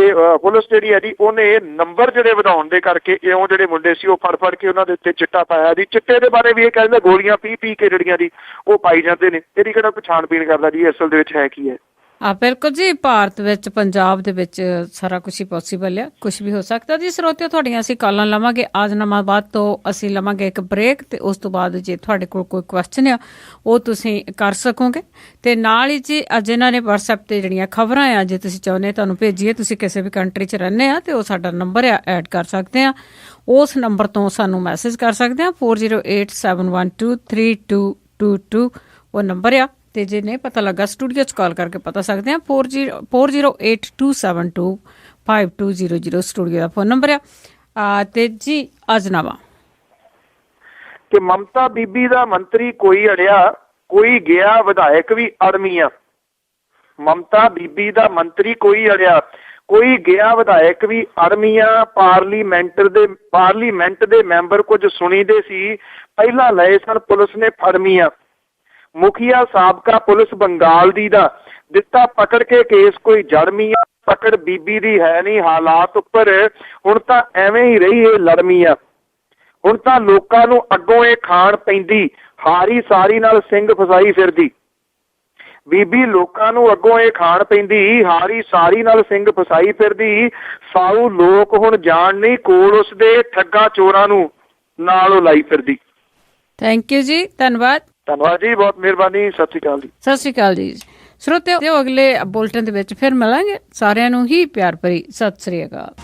ਪੁਲਿਸ ਜਿਹੜੀ ਹੈ ਜੀ ਉਹਨੇ ਨੰਬਰ ਜਿਹੜੇ ਵਧਾਉਣ ਦੇ ਕਰਕੇ ਇਉਂ ਜਿਹੜੇ ਮੁੰਡੇ ਸੀ ਉਹ ਫੜ ਕੇ ਉਹਨਾਂ ਦੇ ਉੱਤੇ ਚਿੱਟਾ ਪਾਇਆ ਜੀ। ਚਿੱਟੇ ਦੇ ਬਾਰੇ ਵੀ ਇਹ ਕਹਿੰਦੇ ਗੋਲੀਆਂ ਪੀ ਕੇ ਜਿਹੜੀਆਂ ਜੀ ਉਹ ਪਾਈ ਜਾਂਦੇ ਨੇ, ਇਹਦੀ ਕਿਹੜਾ ਪਛਾਣ-ਪੀਣ ਕਰਦਾ ਜੀ ਅਸਲ ਦੇ ਵਿੱਚ ਹੈ ਕੀ ਹੈ। ਬਿਲਕੁਲ ਜੀ, ਭਾਰਤ ਵਿੱਚ, ਪੰਜਾਬ ਦੇ ਵਿੱਚ ਸਾਰਾ ਕੁਝ ਹੀ ਪੋਸੀਬਲ ਆ, ਕੁਝ ਵੀ ਹੋ ਸਕਦਾ ਜੀ। ਸਰੋਤਿਓ, ਤੁਹਾਡੀਆਂ ਅਸੀਂ ਕਾਲਾਂ ਲਵਾਂਗੇ ਆਜ਼ਨਾਮਾਬਾਦ ਤੋਂ। ਅਸੀਂ ਲਵਾਂਗੇ ਇੱਕ ਬ੍ਰੇਕ ਤੇ ਉਸ ਤੋਂ ਬਾਅਦ ਜੇ ਤੁਹਾਡੇ ਕੋਲ ਕੋਈ ਕੁਐਸਚਨ ਆ ਉਹ ਤੁਸੀਂ ਕਰ ਸਕੋਗੇ। ਤੇ ਨਾਲ ਹੀ ਜੀ ਅੱਜ ਇਹਨਾਂ ਨੇ WhatsApp ਤੇ ਜਿਹੜੀਆਂ ਖਬਰਾਂ ਆ, ਜੇ ਤੁਸੀਂ ਚਾਹੁੰਦੇ ਤੁਹਾਨੂੰ ਭੇਜੀਏ, ਤੁਸੀਂ ਕਿਸੇ ਵੀ ਕੰਟਰੀ 'ਚ ਰਹਿੰਦੇ ਆ ਤੇ ਉਹ ਸਾਡਾ ਨੰਬਰ ਆ ਐਡ ਕਰ ਸਕਦੇ ਆ, ਉਸ ਨੰਬਰ ਤੋਂ ਸਾਨੂੰ ਮੈਸੇਜ ਕਰ ਸਕਦੇ ਆ 4087123222 ਉਹ ਨੰਬਰ ਆ। ਤੇ ਜੇ ਨਹੀਂ ਪਤਾ ਲੱਗਾ ਸਟੂਡੀਓ 'ਚ ਕਾਲ ਕਰਕੇ ਪਤਾ ਸਕਦੇ ਆ 4082725200 ਸਟੂਡੀਓ ਦਾ ਫੋਨ ਨੰਬਰ ਆ। ਤੇ ਜੀ ਅਜਨਾਵਾ ਕਿ ਮਮਤਾ ਬੀਬੀ ਦਾ ਮੰਤਰੀ ਕੋਈ ਅੜਿਆ, ਕੋਈ ਗਿਆ ਵਿਧਾਇਕ ਵੀ ਅੜਮੀਆਂ। ਮਮਤਾ ਬੀਬੀ ਦਾ ਮੰਤਰੀ ਕੋਈ ਅੜਿਆ, ਕੋਈ ਗਿਆ ਵਿਧਾਇਕ ਵੀ ਅੜਮੀਆਂ। ਪਾਰਲੀਮੈਂਟ ਦੇ ਮੈਂਬਰ ਕੁਝ ਸੁਣੀਦੇ ਸੀ, ਪਹਿਲਾਂ ਲਏ ਸਨ ਪੁਲਿਸ ਨੇ ਫੜਮੀਆਂ। ਮੁਖੀਆ ਸਾਬਕਾ ਪੁਲਿਸ ਬੰਗਾਲ ਦੀ ਦਾ ਦਿੱਤਾ ਪਕੜ ਕੇ ਕੇਸ ਕੋਈ ਜੜਮੀਆਂ। ਪਕੜ ਬੀਬੀ ਦੀ ਹੈ ਨਹੀਂ ਹਾਲਾਤ ਉੱਪਰ, ਹੁਣ ਤਾਂ ਐਵੇਂ ਹੀ ਰਹੀ ਇਹ ਲੜਮੀਆਂ। ਹੁਣ ਤਾਂ ਲੋਕਾਂ ਨੂੰ ਅੱਗੋਂ ਇਹ ਖਾਣ ਪੈਂਦੀ, ਹਾਰੀ ਸਾਰੀ ਨਾਲ ਸਿੰਘ ਫਸਾਈ ਫਿਰਦੀ। ਬੀਬੀ ਲੋਕਾਂ ਨੂੰ ਅੱਗੋਂ ਇਹ ਖਾਣ ਪੈਂਦੀ, ਹਾਰੀ ਸਾਰੀ ਨਾਲ ਸਿੰਘ ਫਸਾਈ ਫਿਰਦੀ। ਸਾਊ ਲੋਕ ਹੁਣ ਜਾਣ ਨਹੀਂ ਕੋਲ ਉਸਦੇ, ਠੱਗਾ ਚੋਰਾਂ ਨੂੰ ਨਾਲ ਉਹ ਲਾਈ ਫਿਰਦੀ। ਥੈਂਕ ਯੂ ਜੀ, ਧੰਨਵਾਦ। ਧੰਨਵਾਦ ਜੀ, ਬਹੁਤ ਮਿਹਰਬਾਨੀ। ਸਤਿ ਸ਼੍ਰੀ ਅਕਾਲ ਜੀ। ਸਤਿ ਸ਼੍ਰੀ ਅਕਾਲ ਜੀ। ਸਰੋਤਿਓ, ਅਗਲੇ ਬੁਲਟਨ ਦੇ ਵਿੱਚ ਫਿਰ ਮਿਲਾਂਗੇ। ਸਾਰਿਆਂ ਨੂੰ ਹੀ ਪਿਆਰ ਭਰੀ ਸਤਿ ਸ਼੍ਰੀ ਅਕਾਲ।